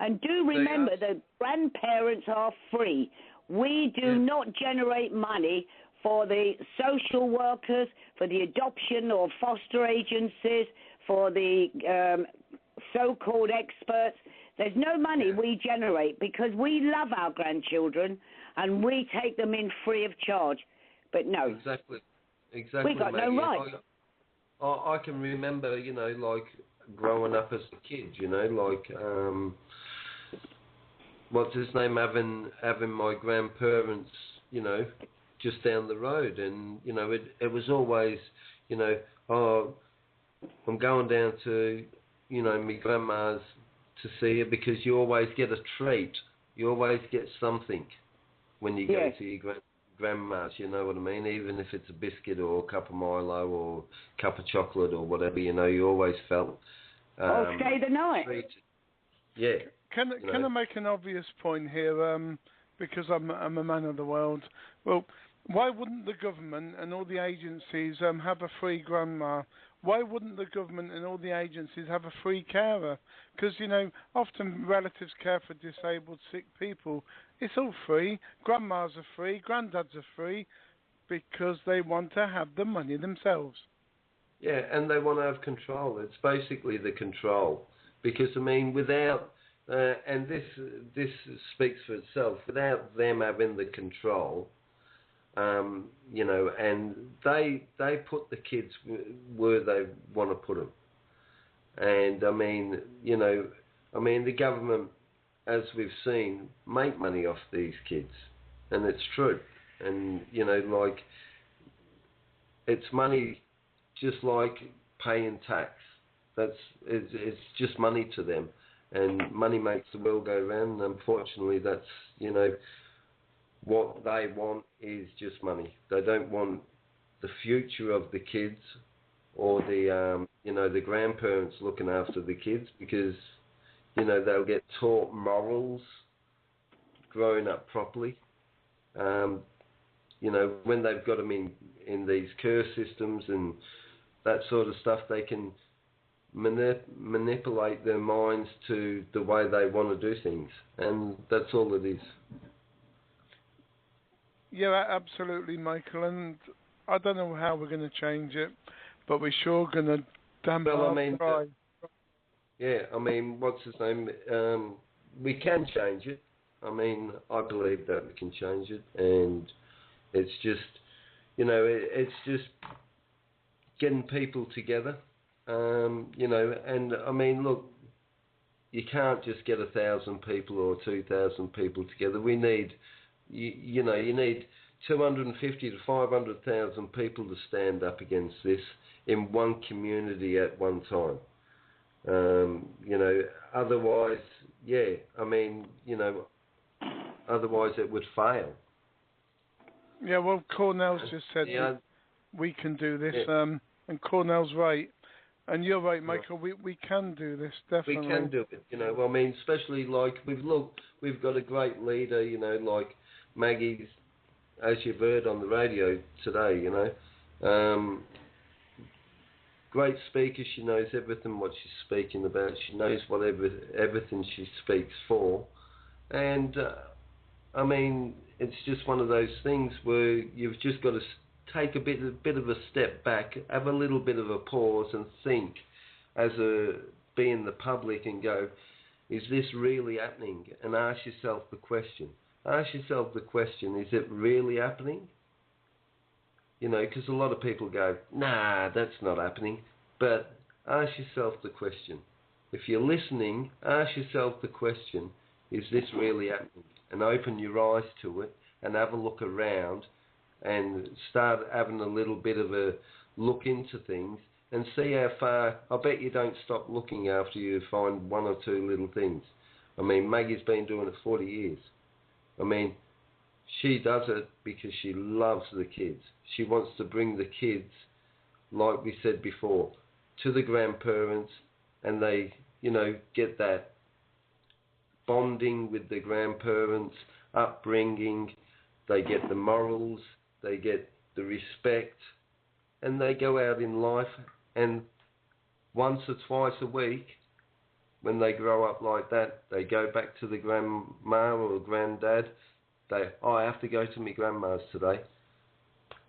[SPEAKER 13] And do remember that grandparents are free. We do not generate money for the social workers, for the adoption or foster agencies, for the so-called experts. There's no money we generate because we love our grandchildren and we take them in free of charge. But no.
[SPEAKER 9] Exactly.
[SPEAKER 13] We got
[SPEAKER 9] Maggie.
[SPEAKER 13] no right.
[SPEAKER 9] I can remember, like growing up as a kid, like what's his name, having my grandparents, just down the road, and it was always, oh, I'm going down to, my grandma's to see her, because you always get a treat, you always get something when you go to your grandma's, you know what I mean? Even if it's a biscuit or a cup of Milo or a cup of chocolate or whatever, you always felt
[SPEAKER 13] stay the night.
[SPEAKER 9] treated. Yeah.
[SPEAKER 2] Can I make an obvious point here? Because I'm a man of the world. Well, why wouldn't the government and all the agencies have a free grandma? Why wouldn't the government and all the agencies have a free carer? Because, often relatives care for disabled, sick people. It's all free. Grandmas are free. Granddads are free because they want to have the money themselves.
[SPEAKER 9] Yeah, and they want to have control. It's basically the control. Because, without... and this speaks for itself. Without them having the control, and they put the kids where they want to put them. And the government, as we've seen, make money off these kids, and it's true. And it's money, just like paying tax. It's just money to them. And money makes the world go round, and unfortunately that's, what they want is just money. They don't want the future of the kids or the, the grandparents looking after the kids, because, they'll get taught morals growing up properly. When they've got them in these care systems and that sort of stuff, they can manipulate their minds to the way they want to do things, and that's all it is.
[SPEAKER 2] Yeah, absolutely, Michael, and I don't know how we're going to change it, but we're sure going to try.
[SPEAKER 9] What's his name? We can change it. I believe that we can change it, and it's just, it's just getting people together. Look, you can't just get 1,000 people or 2,000 people together. We need, you need 250 to 500,000 people to stand up against this in one community at one time. Otherwise, otherwise it would fail.
[SPEAKER 2] Yeah, well, Cornell's just said we can do this, and Cornell's right. And you're right, Michael. We can do this, definitely.
[SPEAKER 9] We can do it. Especially like we've got a great leader. Like Maggie, as you've heard on the radio today. Great speaker. She knows everything what she's speaking about. She knows everything she speaks for. And it's just one of those things where you've just got to take a bit of a step back, have a little bit of a pause, and think, being the public, and go, is this really happening? And ask yourself the question: ask yourself the question, is it really happening? You know, because a lot of people go, nah, that's not happening. But ask yourself the question. If you're listening, ask yourself the question, is this really happening? And open your eyes to it and have a look around and start having a little bit of a look into things and see how far. I bet you don't stop looking after you find one or two little things. I mean, Maggie's been doing it 40 years. I mean, she does it because she loves the kids. She wants to bring the kids, like we said before, to the grandparents, and they, you know, get that bonding with the grandparents, upbringing, they get the morals, they get the respect, and they go out in life, and once or twice a week, when they grow up like that, they go back to the grandma or granddad. I have to go to my grandma's today.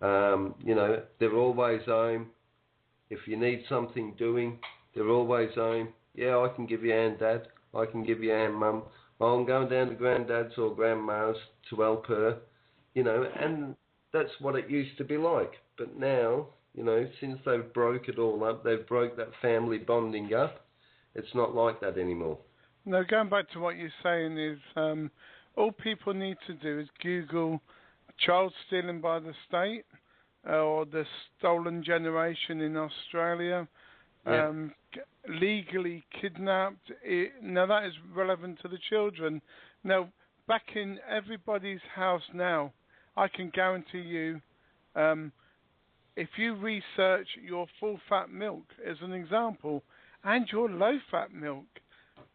[SPEAKER 9] You know, they're always home. If you need something doing, they're always home. Yeah, I can give you a hand, Dad. I can give you a hand, Mum. I'm going down to granddad's or grandma's to help her. You know, and that's what it used to be like. But now, you know, since they've broke it all up, they've broke that family bonding up, it's not like that anymore.
[SPEAKER 2] No, going back to what you're saying is, all people need to do is Google child stealing by the state or the stolen generation in Australia, legally kidnapped. Now that is relevant to the children. Now, back in everybody's house now, I can guarantee you, if you research your full-fat milk as an example and your low-fat milk,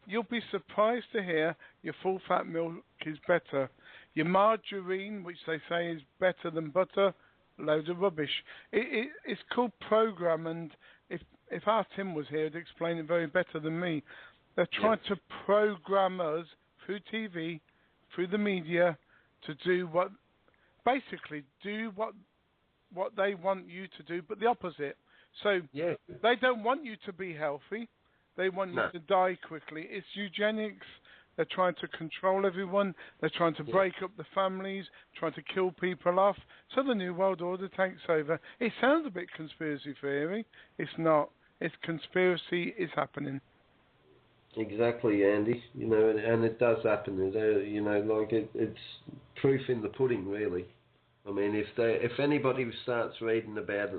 [SPEAKER 2] you'll be surprised to hear your full-fat milk is better. Your margarine, which they say is better than butter, load of rubbish. It's called program, and if our Tim was here, he'd explain it very better than me. They're trying to program us through TV, through the media, to do what they want you to do, but the opposite. So they don't want you to be healthy. They want you to die quickly. It's eugenics. They're trying to control everyone. They're trying to break up the families, trying to kill people off. So the New World Order takes over. It sounds a bit conspiracy theory. It's not. It's conspiracy is happening.
[SPEAKER 9] Exactly, Andy. You know, and it does happen. You know, like it's proof in the pudding, really. I mean, if anybody starts reading about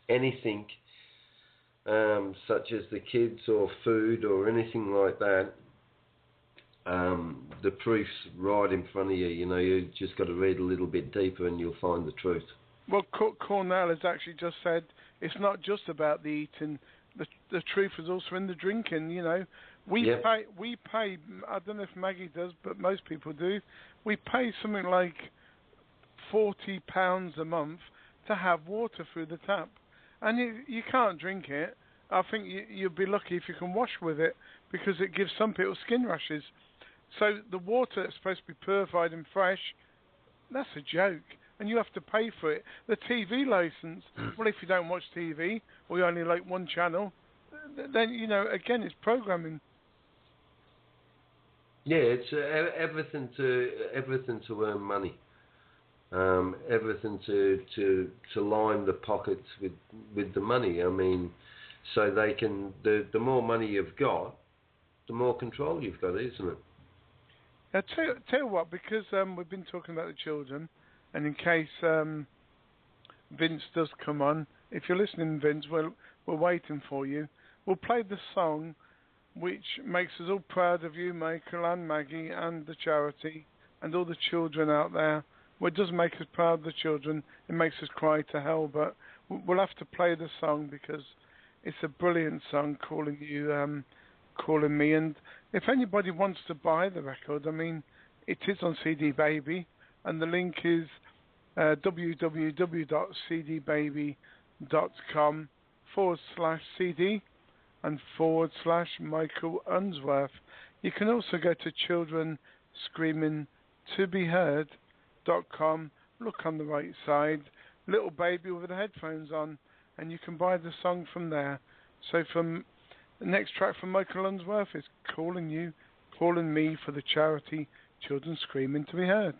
[SPEAKER 9] anything, such as the kids or food or anything like that, the proof's right in front of you. You know, you just got to read a little bit deeper and you'll find the truth.
[SPEAKER 2] Well, Cornell has actually just said it's not just about the eating. The truth is also in the drinking. You know, we pay. I don't know if Maggie does, but most people do. We pay something like £40 a month to have water through the tap, and you can't drink it. I think you'll be lucky if you can wash with it, because it gives some people skin rashes. So the water is supposed to be purified and fresh. That's a joke, and you have to pay for it. The TV license, well, if you don't watch TV or you only like one channel, then, you know, again, it's programming.
[SPEAKER 9] Yeah, it's everything to earn money. Everything to line the pockets with the money. I mean, so they can. The more money you've got, the more control you've got, isn't it?
[SPEAKER 2] Now, tell you what, because we've been talking about the children, and in case Vince does come on, if you're listening, Vince, we're waiting for you. We'll play the song which makes us all proud of you, Michael and Maggie, and the charity, and all the children out there. Well, it does make us proud of the children. It makes us cry to hell, but we'll have to play the song because it's a brilliant song, calling you, calling me. And if anybody wants to buy the record, I mean, it is on CD Baby, and the link is www.cdbaby.com/CD and /Michael Unsworth. You can also go to childrenscreamingtobeheard.com, look on the right side, little baby with the headphones on, and you can buy the song from there. So from the next track from Michael Unsworth is calling you, calling me for the charity children screaming to be heard.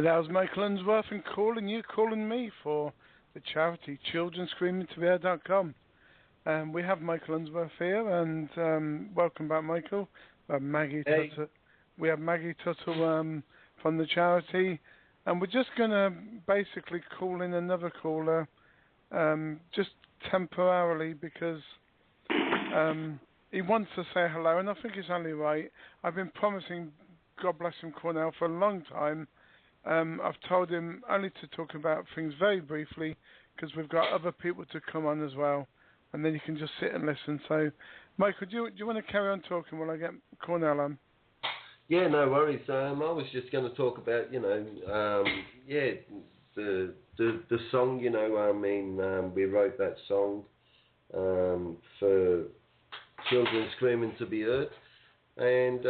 [SPEAKER 2] That was Michael Unsworth and Calling You, Calling Me for the charity childrenscreamingtobeheard.com. We have Michael Unsworth here, and welcome back, Michael. We have Maggie Tuttle. We have Maggie Tuttle from the charity, and we're just going to basically call in another caller, just temporarily, because he wants to say hello, and I think it's only right. I've been promising God bless him Cornell for a long time. I've told him only to talk about things very briefly, because we've got other people to come on as well, and then you can just sit and listen. So, Michael, do you want to carry on talking while I get Cornell on?
[SPEAKER 9] Yeah, no worries. I was just going to talk about, the song. We wrote that song for children screaming to be heard, and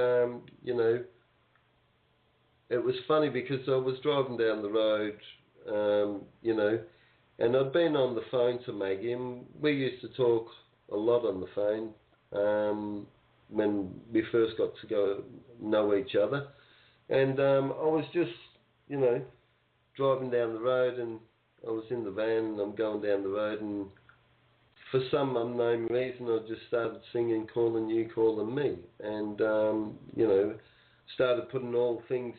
[SPEAKER 9] it was funny because I was driving down the road, and I'd been on the phone to Maggie, and we used to talk a lot on the phone when we first got to know each other. And I was just, driving down the road, and I was in the van, and I'm going down the road, and for some unknown reason, I just started singing Calling You, Calling Me, and, started putting all things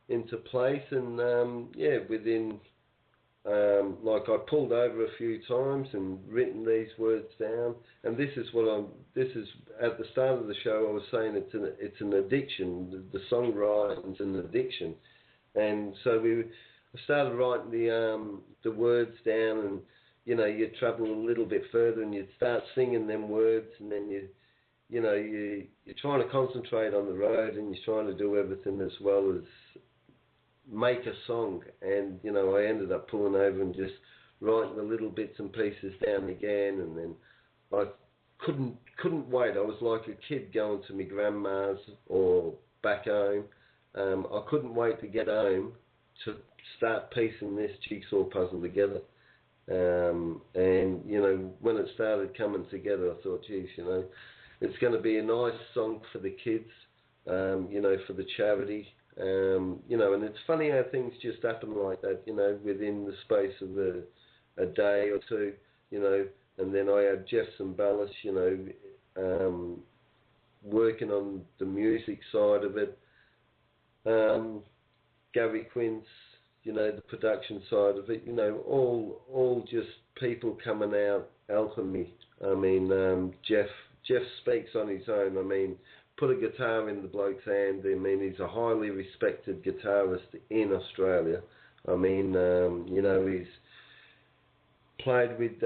[SPEAKER 9] into place, and within I pulled over a few times and written these words down, and this is at the start of the show I was saying it's an addiction. The songwriting's an addiction, and so I started writing the words down, and you travel a little bit further and you'd start singing them words, and then you're trying to concentrate on the road, and you're trying to do everything as well as make a song. And I ended up pulling over and just writing the little bits and pieces down again, and then I couldn't wait. I was like a kid going to my grandma's or back home. I couldn't wait to get home to start piecing this jigsaw puzzle together. And when it started coming together, I thought, geez, it's going to be a nice song for the kids, for the charity. And it's funny how things just happen like that, within the space of a day or two, and then I had Jeff Zimbalist, working on the music side of it, Gary Quince, the production side of it, all just people coming out helping me. I mean, Jeff speaks on his own. I mean, put a guitar in the bloke's hand. I mean, he's a highly respected guitarist in Australia. I mean, he's played with,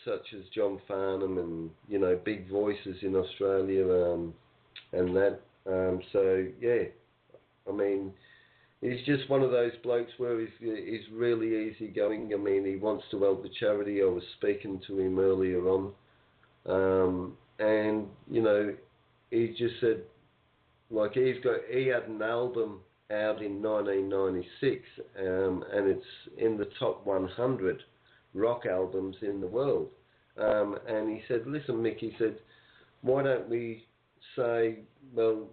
[SPEAKER 9] such as John Farnham and, big voices in Australia and that. So, yeah, I mean, he's just one of those blokes where he's really easygoing. I mean, he wants to help the charity. I was speaking to him earlier on. And, he just said, like, he had an album out in 1996, and it's in the top 100 rock albums in the world. And he said, listen, Mick, he said, why don't we say, well,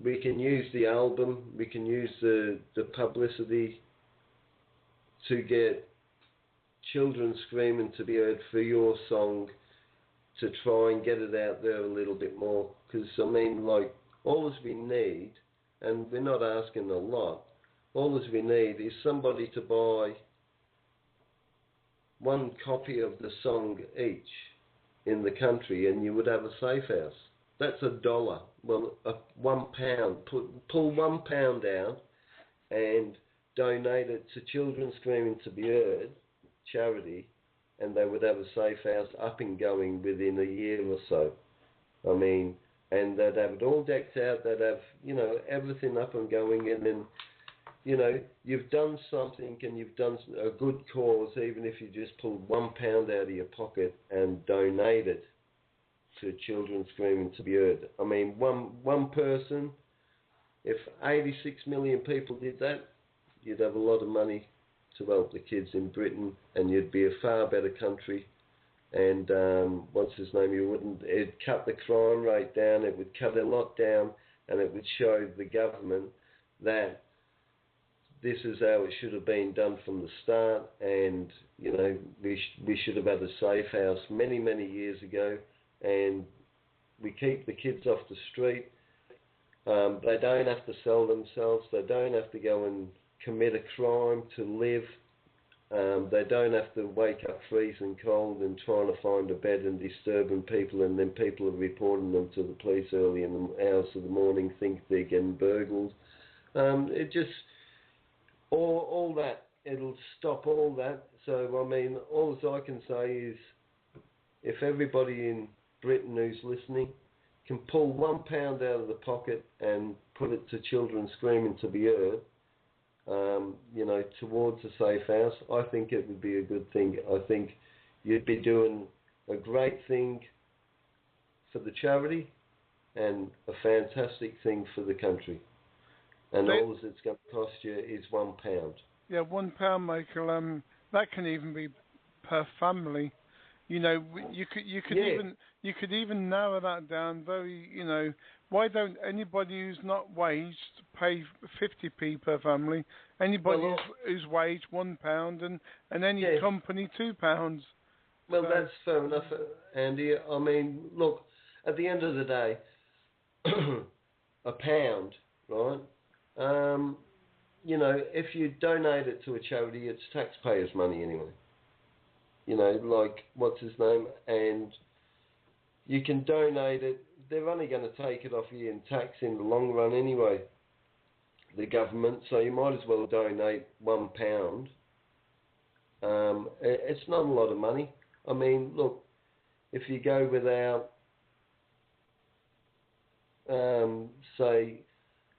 [SPEAKER 9] we can use the album, we can use the publicity to get children screaming to be heard for your song, to try and get it out there a little bit more. Because, I mean, like, all we need, and we're not asking a lot, all we need is somebody to buy one copy of the song each in the country, and you would have a safe house. That's $1. Well, £1. Pull £1 out and donate it to Children Screaming to Be Heard charity, and they would have a safe house up and going within a year or so. I mean, and they'd have it all decked out. They'd have, everything up and going, and then, you've done something, and you've done a good cause, even if you just pulled £1 out of your pocket and donate it to Children Screaming to Be Heard. I mean, one person, if 86 million people did that, you'd have a lot of money to help the kids in Britain, and you'd be a far better country. And what's his name? It'd cut the crime rate down. It would cut a lot down, and it would show the government that this is how it should have been done from the start. And we should have had a safe house many, many years ago. And we keep the kids off the street. They don't have to sell themselves. They don't have to go and commit a crime to live. They don't have to wake up freezing cold and trying to find a bed and disturbing people, and then people are reporting them to the police early in the hours of the morning, think they're getting burgled. It just, all that, it'll stop all that. So, I mean, all I can say is, if everybody in Britain who's listening can pull £1 out of the pocket and put it to Children Screaming to Be Heard, towards a safe house, I think it would be a good thing. I think you'd be doing a great thing for the charity and a fantastic thing for the country. And all it's going to cost you is £1.
[SPEAKER 2] Yeah, £1, Michael. That can even be per family. You could even narrow that down very. Why don't anybody who's not waged pay 50p per family? Anybody who's waged £1, and any company £2.
[SPEAKER 9] Well, that's fair enough, Andy. I mean, look, at the end of the day, £1, right? If you donate it to a charity, it's taxpayers' money anyway. Like, what's his name? And you can donate it. They're only going to take it off you in tax in the long run anyway, the government. So you might as well donate £1 It's not a lot of money. I mean, look, if you go without, say,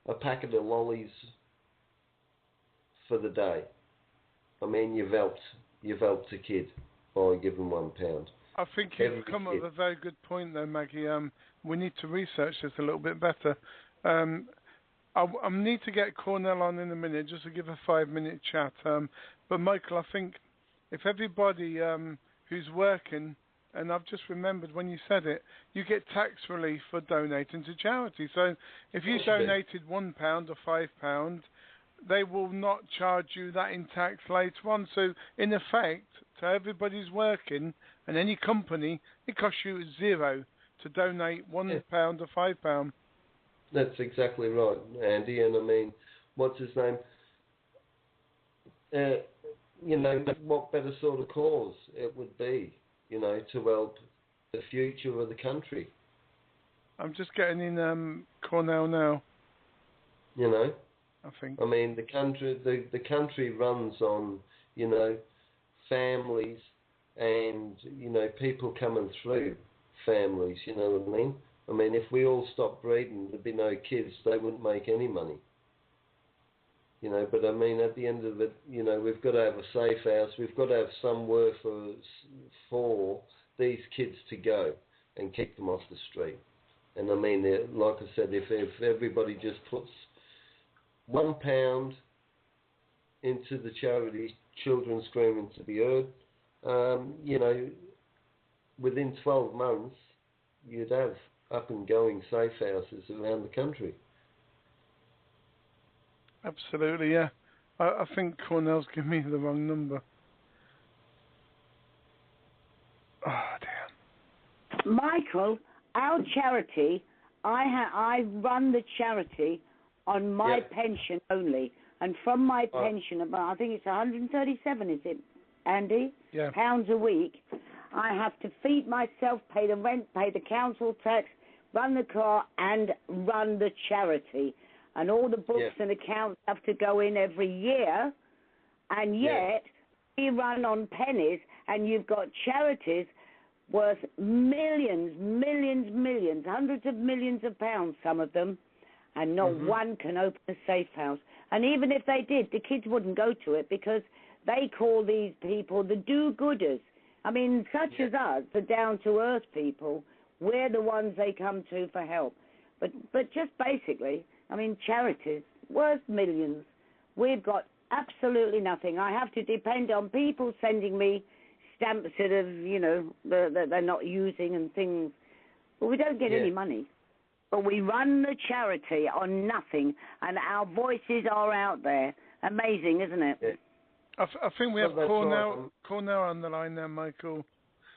[SPEAKER 9] a packet of lollies for the day, I mean, you've helped a kid by giving £1.
[SPEAKER 2] I think you've come up with a very good point there, Maggie. We need to research this a little bit better. I need to get Cornell on in a minute just to give a 5-minute chat. But Michael, I think if everybody who's working, and I've just remembered when you said it, you get tax relief for donating to charity. So if you donated £1 or £5, they will not charge you that in tax later on. So in effect, to everybody who's working and any company, it costs you $0 to donate £1 or £5.
[SPEAKER 9] That's exactly right, Andy. And I mean, what's his name? You know, what better sort of cause it would be, you know, to help the future of the country.
[SPEAKER 2] I'm just getting in Cornell now.
[SPEAKER 9] You know,
[SPEAKER 2] I think.
[SPEAKER 9] I mean, the country runs on, you know, families and, you know, people coming through families. You know what I mean? I mean, if we all stopped breeding, there'd be no kids. They wouldn't make any money. You know, but I mean, at the end of it, you know, we've got to have a safe house. We've got to have somewhere for these kids to go and keep them off the street. And I mean, like I said, if everybody just puts £1 into the charity Children Screaming to be Heard, you know, within 12 months, you'd have up and going safe houses around the country.
[SPEAKER 2] Absolutely, yeah. I think Cornell's given me the wrong number. Oh, damn.
[SPEAKER 13] Michael, our charity, I run the charity on my pension only. And from my pension, about I think it's 137, is it, Andy?
[SPEAKER 2] Yeah.
[SPEAKER 13] Pounds a week. I have to feed myself, pay the rent, pay the council tax, run the car, and run the charity. And all the books and accounts have to go in every year. And yet, we run on pennies, and you've got charities worth millions, hundreds of millions of pounds, some of them, and not one can open a safe house. And even if they did, the kids wouldn't go to it because they call these people the do-gooders. I mean, such as us, the down-to-earth people, we're the ones they come to for help. But just basically, I mean, charities worth millions. We've got absolutely nothing. I have to depend on people sending me stamps that have, you know, that they're not using and things. But we don't get any money. But we run the charity on nothing, and our voices are out there. Amazing, isn't it?
[SPEAKER 9] Yeah.
[SPEAKER 2] I think we have Cornell on the line now, Michael.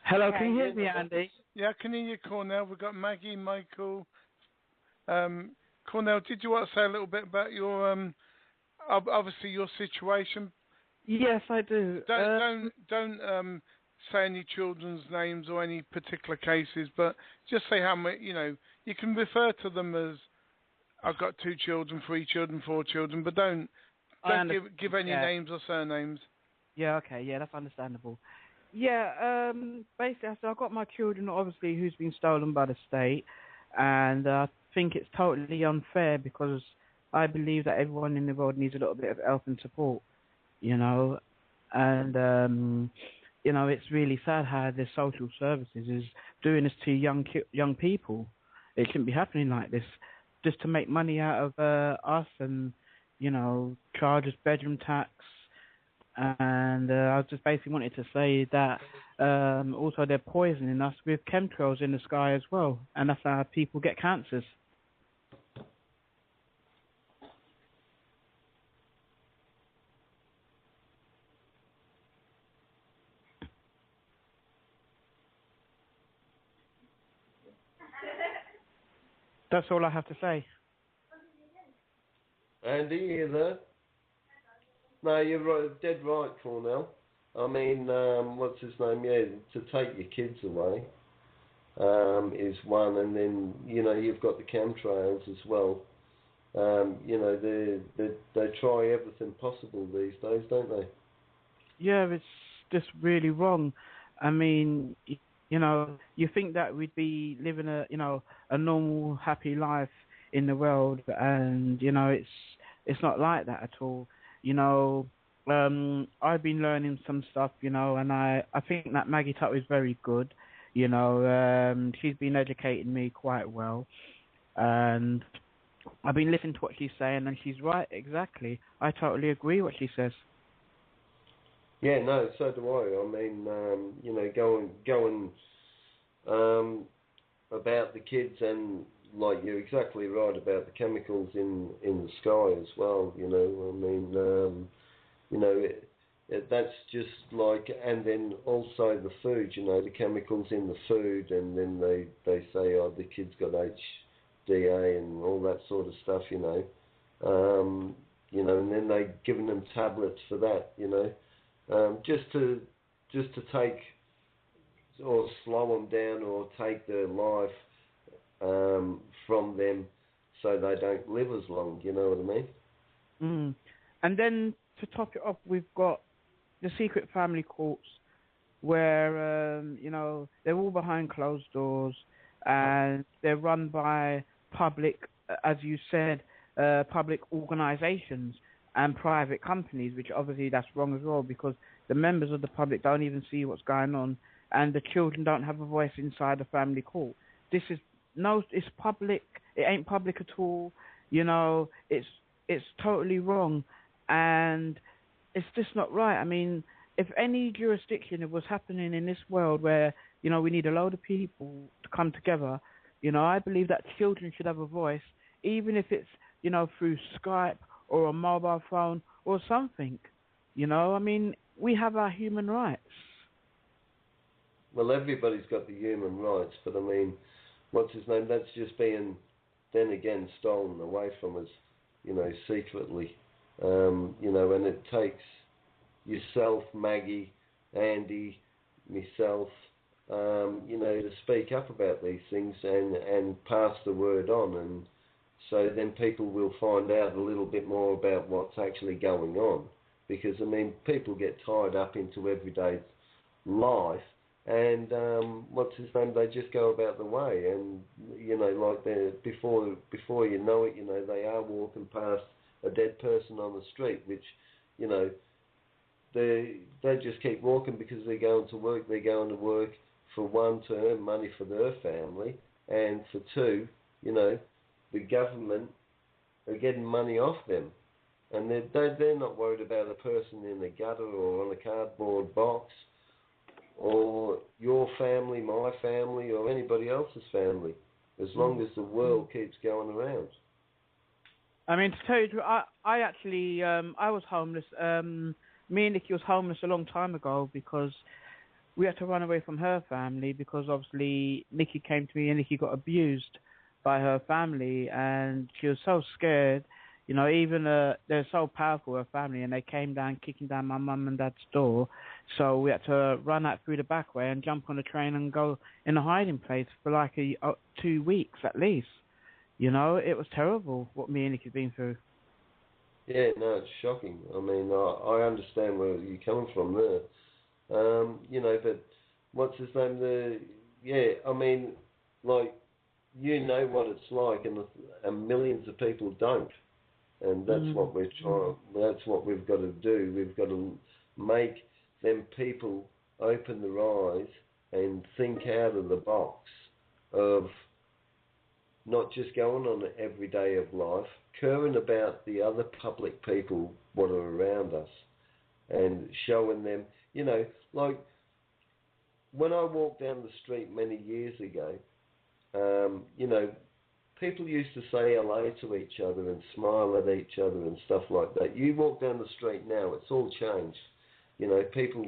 [SPEAKER 12] Hello, can you hear me, Andy?
[SPEAKER 2] Yeah, I can hear you, Cornell. We've got Maggie, Michael. Cornell, did you want to say a little bit about your, obviously your situation?
[SPEAKER 12] Yes, I do.
[SPEAKER 2] Don't say any children's names or any particular cases, but just say how many. You know, you can refer to them as I've got 2 children, 3 children, 4 children, but don't give any names or surnames.
[SPEAKER 12] Yeah, okay, yeah, that's understandable. Yeah, basically, so I've got my children, obviously, who's been stolen by the state, and I think it's totally unfair because I believe that everyone in the world needs a little bit of help and support, you know, and you know, it's really sad how the social services is doing this to young people. It shouldn't be happening like this, just to make money out of us and, you know, charge us bedroom tax. And I just basically wanted to say that also they're poisoning us with chemtrails in the sky as well, and that's how people get cancers. That's all I have to say.
[SPEAKER 9] Andy, you there? No, you're right, dead right, Cornell. I mean, what's his name? Yeah, to take your kids away is one, and then, you know, you've got the chemtrails as well. You know, they try everything possible these days, don't they?
[SPEAKER 12] Yeah, just really wrong. I mean, you know, you think that we'd be living a normal, happy life in the world, and you know, it's not like that at all. You know, I've been learning some stuff, you know, and I think that Maggie Tuttle is very good. You know, she's been educating me quite well, and I've been listening to what she's saying, and she's right, exactly. I totally agree what she says.
[SPEAKER 9] Yeah, no, so do I. I mean, you know, going about the kids, and like you're exactly right about the chemicals in the sky as well. You know, I mean, you know, that's just like, and then also the food. You know, the chemicals in the food, and then they say, oh, the kid's got HDA and all that sort of stuff. You know, and then they giving them tablets for that. You know. Just to take or slow them down or take their life from them, so they don't live as long. You know what I mean?
[SPEAKER 12] Mm. And then to top it off, we've got the secret family courts, where you know, they're all behind closed doors, and they're run by public, as you said, public organisations and private companies, which obviously that's wrong as well, because the members of the public don't even see what's going on, and the children don't have a voice inside the family court. This is it's public. It ain't public at all. You know, it's totally wrong, and it's just not right. I mean, if any jurisdiction was happening in this world where, you know, we need a load of people to come together, you know, I believe that children should have a voice, even if it's, you know, through Skype or a mobile phone or something. You know, I mean, we have our human rights.
[SPEAKER 9] Well, everybody's got the human rights, but I mean, what's his name? That's just being, then again, stolen away from us, you know, secretly. You know, and it takes yourself, Maggie, Andy, myself, you know, to speak up about these things and pass the word on, and so then people will find out a little bit more about what's actually going on. Because, I mean, people get tied up into everyday life, and what's his name? They just go about the way, and you know, like before you know it, you know, they are walking past a dead person on the street, which, you know, they just keep walking because they're going to work. They're going to work for one, to earn money for their family, and for two, you know, the government are getting money off them. And they're not worried about a person in a gutter or on a cardboard box, or your family, my family, or anybody else's family, as long as the world keeps going around.
[SPEAKER 12] I mean, to tell you the truth, I actually, I was homeless. Me and Nikki was homeless a long time ago, because we had to run away from her family, because obviously Nikki came to me and Nikki got abused by her family, and she was so scared. You know, even they're so powerful, her family, and they came down kicking down my mum and dad's door. So we had to run out through the back way and jump on the train and go in a hiding place for like 2 weeks at least. You know, it was terrible what me and Nick had been through.
[SPEAKER 9] Yeah, no, it's shocking. I mean, I understand where you're coming from there. You know, but what's his name? Yeah, I mean, like, you know what it's like, and millions of people don't. And that's what we're trying. That's what we've got to do. We've got to make them people open their eyes and think out of the box of not just going on every day of life, caring about the other public people what are around us, and showing them, you know, like when I walked down the street many years ago, you know, people used to say hello to each other and smile at each other and stuff like that. You walk down the street now, it's all changed. You know, people,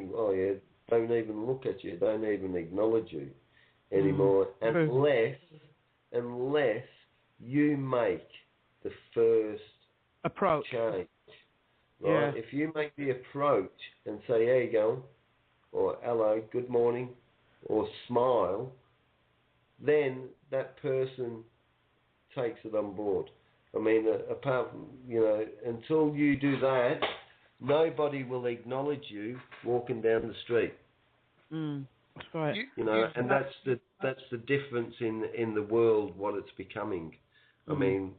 [SPEAKER 9] don't even look at you, don't even acknowledge you anymore, unless you make the first
[SPEAKER 12] approach
[SPEAKER 9] change.
[SPEAKER 12] Yeah.
[SPEAKER 9] Right? If you make the approach and say, how you going? Or hello, good morning, or smile, then that person takes it on board. I mean, apart from, you know, until you do that, nobody will acknowledge you walking down the street.
[SPEAKER 12] That's right.
[SPEAKER 9] You know, and that's the difference in the world, what it's becoming. I mean,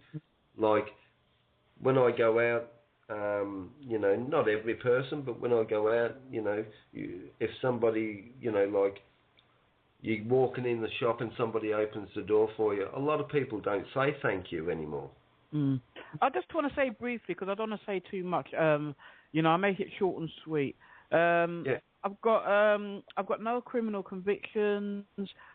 [SPEAKER 9] like when I go out, you know, not every person, but when I go out, you know, if somebody, you know, like you're walking in the shop and somebody opens the door for you, a lot of people don't say thank you anymore.
[SPEAKER 12] I just want to say briefly, because I don't want to say too much. You know, I make it short and sweet. I've got no criminal convictions.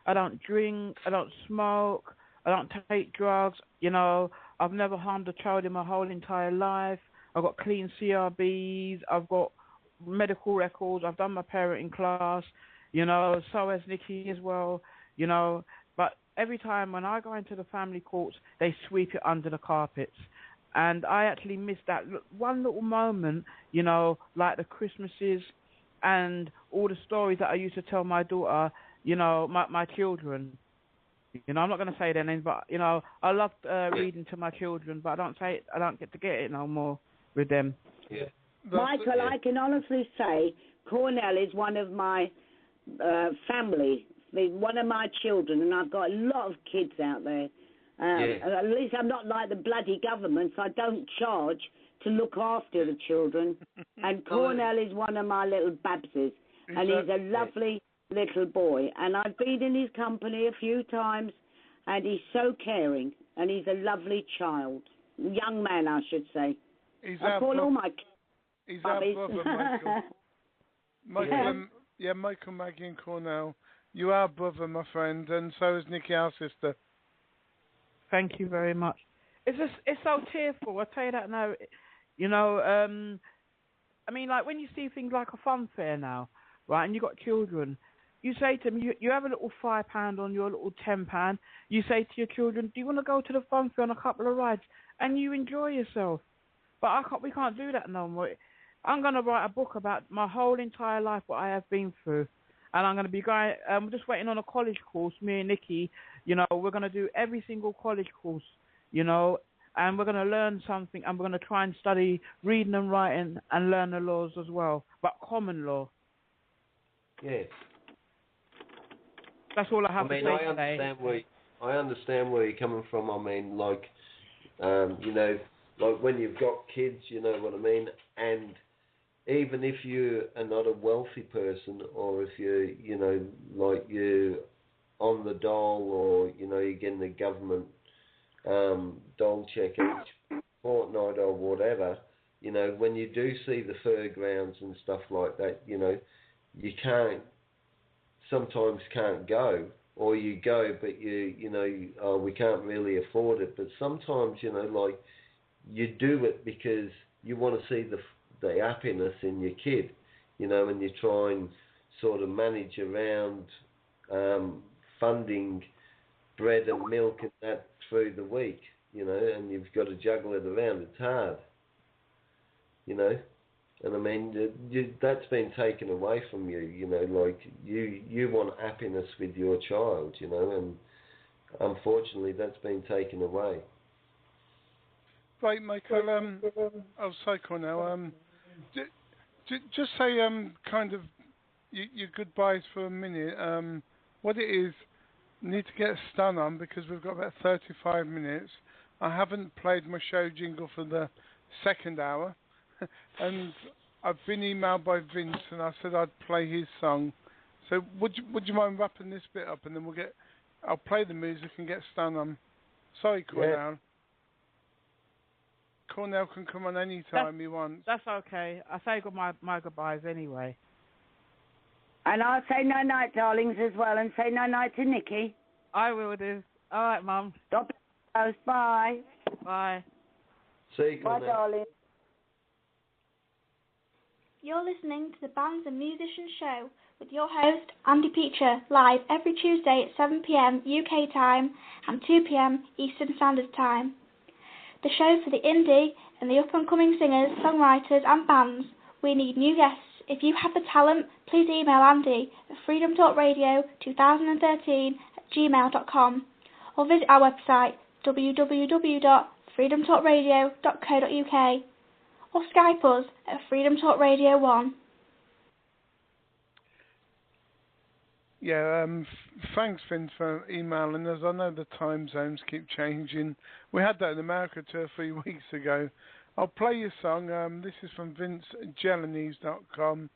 [SPEAKER 12] I don't drink. I don't smoke. I don't take drugs. You know, I've never harmed a child in my whole entire life. I've got clean CRBs. I've got medical records. I've done my parenting class. You know, so has Nikki as well. You know, but every time when I go into the family courts, they sweep it under the carpets. And I actually miss that one little moment, you know, like the Christmases and all the stories that I used to tell my daughter, you know, my children. You know, I'm not going to say their names, but, you know, I loved reading to my children, but I don't get to get it no more with them.
[SPEAKER 9] Yeah.
[SPEAKER 13] Michael, I can honestly say Cornell is one of my family, one of my children, and I've got a lot of kids out there. At least I'm not like the bloody government, so I don't charge to look after the children. And Cornell is one of my little babses, and he's a lovely little boy. And I've been in his company a few times, and he's so caring, and he's a lovely child. Young man, I should say. I call all my
[SPEAKER 2] He's our brother, Michael. Michael, Maggie and Cornell. You are brother, my friend, and so is Nikki, our sister.
[SPEAKER 12] Thank you very much. It's so tearful. I tell you that now. You know, I mean, like when you see things like a fun fair now, right? And you got children, you say to them, you have a little £5 on your little £10. You say to your children, do you want to go to the fun fair on a couple of rides? And you enjoy yourself. But we can't do that no more. I'm going to write a book about my whole entire life, what I have been through. And I'm going to be going, we're just waiting on a college course, me and Nikki. You know, we're going to do every single college course, you know, and we're going to learn something, and we're going to try and study reading and writing and learn the laws as well, but common law.
[SPEAKER 9] Yeah.
[SPEAKER 12] That's all I have to say today.
[SPEAKER 9] I understand where you're coming from. I mean, like, you know, like when you've got kids, you know what I mean? And even if you are not a wealthy person, or if you're, you know, like you're on the dole, or, you know, you're getting the government dole check each fortnight or whatever, you know, when you do see the fairgrounds and stuff like that, you know, you sometimes can't go, or you go, but you know, we can't really afford it. But sometimes, you know, like you do it because you want to see the happiness in your kid, you know, and you try and sort of manage around funding bread and milk and that through the week, you know, and you've got to juggle it around. It's hard, you know. And I mean, that's been taken away from you, you know, like you want happiness with your child, you know, and unfortunately that's been taken away.
[SPEAKER 2] Right, Michael, sorry, Cornell, just say kind of your goodbyes for a minute. What it is, need to get a stun on because we've got about 35 minutes. I haven't played my show jingle for the second hour. And I've been emailed by Vince, and I said I'd play his song. So would you mind wrapping this bit up, and then I'll play the music and get Stan on. Sorry, Cornell.
[SPEAKER 12] Yeah.
[SPEAKER 2] Cornell can come on any time he wants.
[SPEAKER 12] That's okay. I say my goodbyes anyway.
[SPEAKER 13] And I'll say night-night, darlings, as well, and say night-night to Nikki.
[SPEAKER 12] I will do. All right, Mum.
[SPEAKER 13] Stop. Bye.
[SPEAKER 12] Bye.
[SPEAKER 9] See you,
[SPEAKER 13] Bye, darling.
[SPEAKER 1] You're listening to the Bands and Musicians Show with your host, Andy Peacher, live every Tuesday at 7 p.m. UK time and 2 p.m. Eastern Standard Time. The show for the indie and the up-and-coming singers, songwriters and bands. We need new guests. If you have the talent, please email Andy at freedomtalkradio2013@gmail.com or visit our website www.freedomtalkradio.co.uk. or Skype us at Freedom Talk Radio 1.
[SPEAKER 2] Yeah, thanks, Vince, for emailing us. I know the time zones keep changing. We had that in America 2 or 3 weeks ago. I'll play your song. This is from VinceJelenese.com,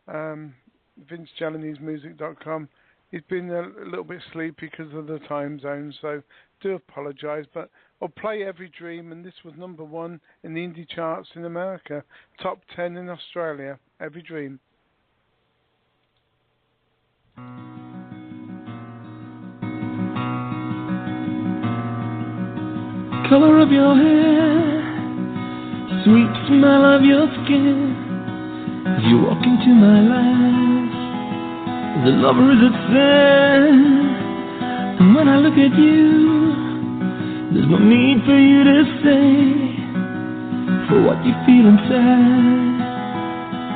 [SPEAKER 2] VinceJelenesemusic.com. He's been a little bit sleepy because of the time zone, so do apologise. But I'll play Every Dream, and this was #1 in the indie charts in America, top 10 in Australia. Every Dream.
[SPEAKER 10] Color of your hair, sweet smell of your skin, as you walk into my life, the lover is a sin. And when I look at you, there's no need for you to say, for what you feel inside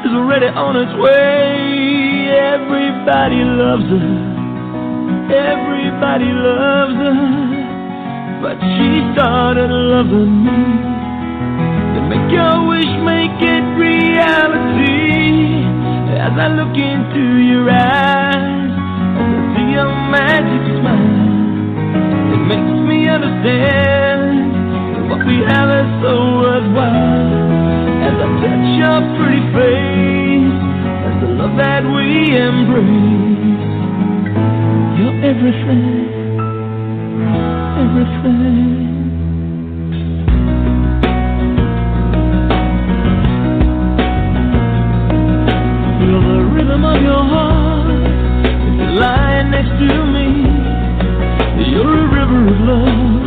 [SPEAKER 10] is already on its way. Everybody loves her, everybody loves her, but she started loving me. To make your wish, make it reality. As I look into your eyes, as I see your magic smile, it makes me understand that what we have is so worthwhile. As I touch your pretty face, as the love that we embrace, you're everything, everything. Feel the rhythm of your heart if you're lying next to me. You're a river of love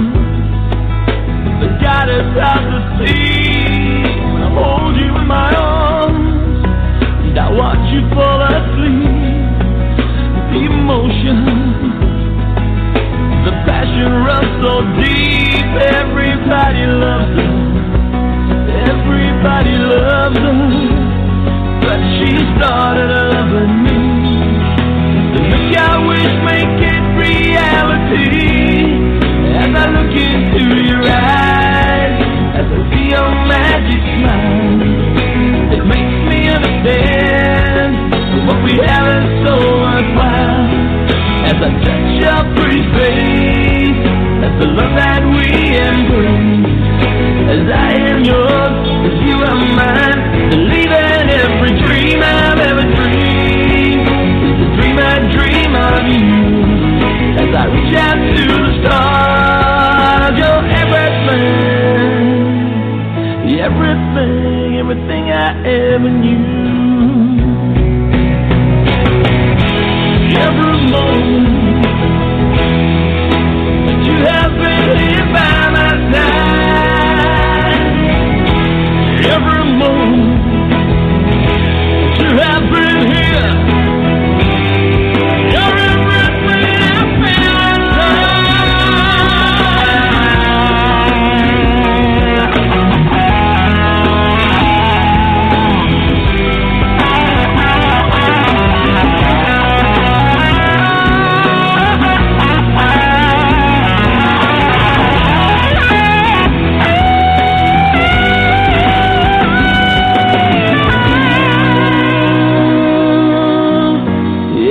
[SPEAKER 10] that got us out to sea. When I hold you in my arms and I watch you fall asleep, the emotion, the passion runs so deep. Everybody loves her, everybody loves her, but she started loving me. To make our wish, make it reality. As I look into your eyes, as I see your magic smile, it makes me understand what we have is so worthwhile. As I touch your pretty face, as the love that we embrace, as I am yours, as you are mine, believing every dream I've ever dreamed is the dream I dream of you. As I reach out to the stars, you're everything, everything, everything I ever knew. Every moment you have been here by my side, every moment you have been here, you're everything I feel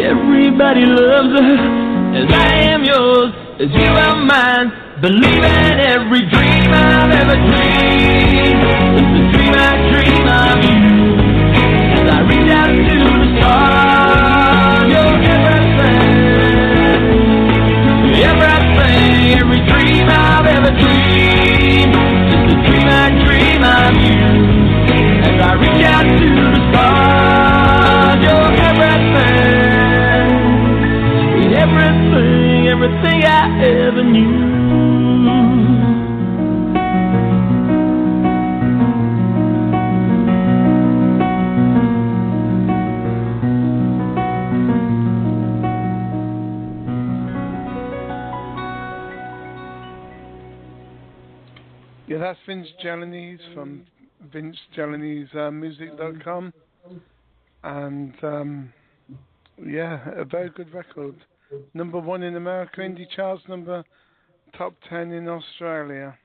[SPEAKER 10] Everybody loves her, as I am yours, as you are mine. Believe in every dream I've ever dreamed. It's the dream I dream of you. As I reach out to the stars, you're everything, everything, every dream I've ever dreamed. It's the dream I dream of you. As I reach out to the stars, you're everything. Everything, everything I ever knew.
[SPEAKER 2] Yeah, that's Vince Jelenese from VinceJelenesemusic.com. And yeah, a very good record. #1 in America, indie charts, top 10 in Australia.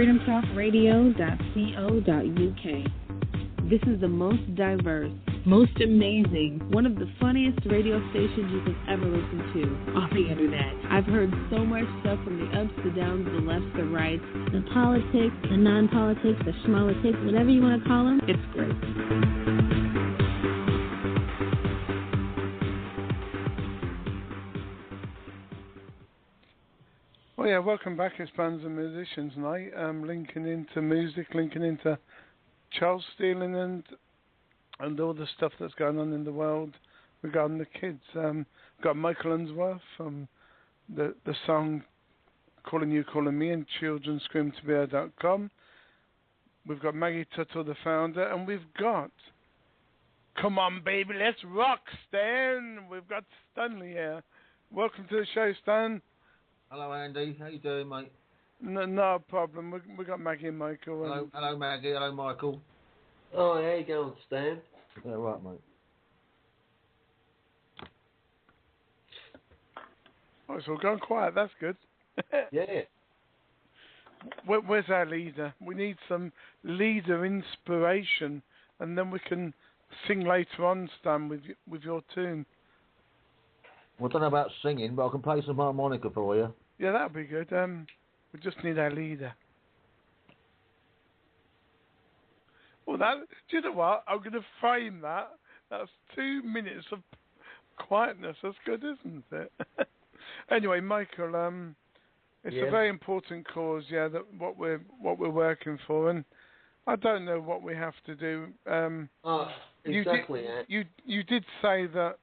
[SPEAKER 3] freedomtalkradio.co.uk. This is the most diverse, most amazing, one of the funniest radio stations you could ever listen to on the internet. I've heard so much stuff from the ups, the downs, the lefts, the rights, the politics, the non-politics, the schmolitics, whatever you want to call them. It's great.
[SPEAKER 2] Oh yeah, welcome back. It's Bands and Musicians Night. Linking into music, linking into child stealing and all the stuff that's going on in the world regarding the kids. Got Michael Unsworth from the song Calling You, Calling Me and childrenscreamtobear.com. We've got Maggie Tuttle, the founder, and we've got Come On Baby, Let's Rock, Stan. We've got Stanley here. Welcome to the show, Stan.
[SPEAKER 14] Hello, Andy. How you doing, mate?
[SPEAKER 2] No problem. We got Maggie and Michael.
[SPEAKER 14] Hello, Maggie. Hello, Michael.
[SPEAKER 9] Oh, how you going, Stan?
[SPEAKER 14] Yeah, right, mate.
[SPEAKER 2] Oh, it's all gone quiet. That's good.
[SPEAKER 9] Yeah.
[SPEAKER 2] Where's our leader? We need some leader inspiration, and then we can sing later on, Stan, with your tune.
[SPEAKER 14] Well, I don't know about singing, but I can play some harmonica for you.
[SPEAKER 2] Yeah, that'd be good. We just need our leader. Well, do you know what? I'm going to frame that. That's 2 minutes of quietness. That's good, isn't it? Anyway, Michael, it's a very important cause, that what we're working for, and I don't know what we have to do.
[SPEAKER 9] Exactly.
[SPEAKER 2] You did say that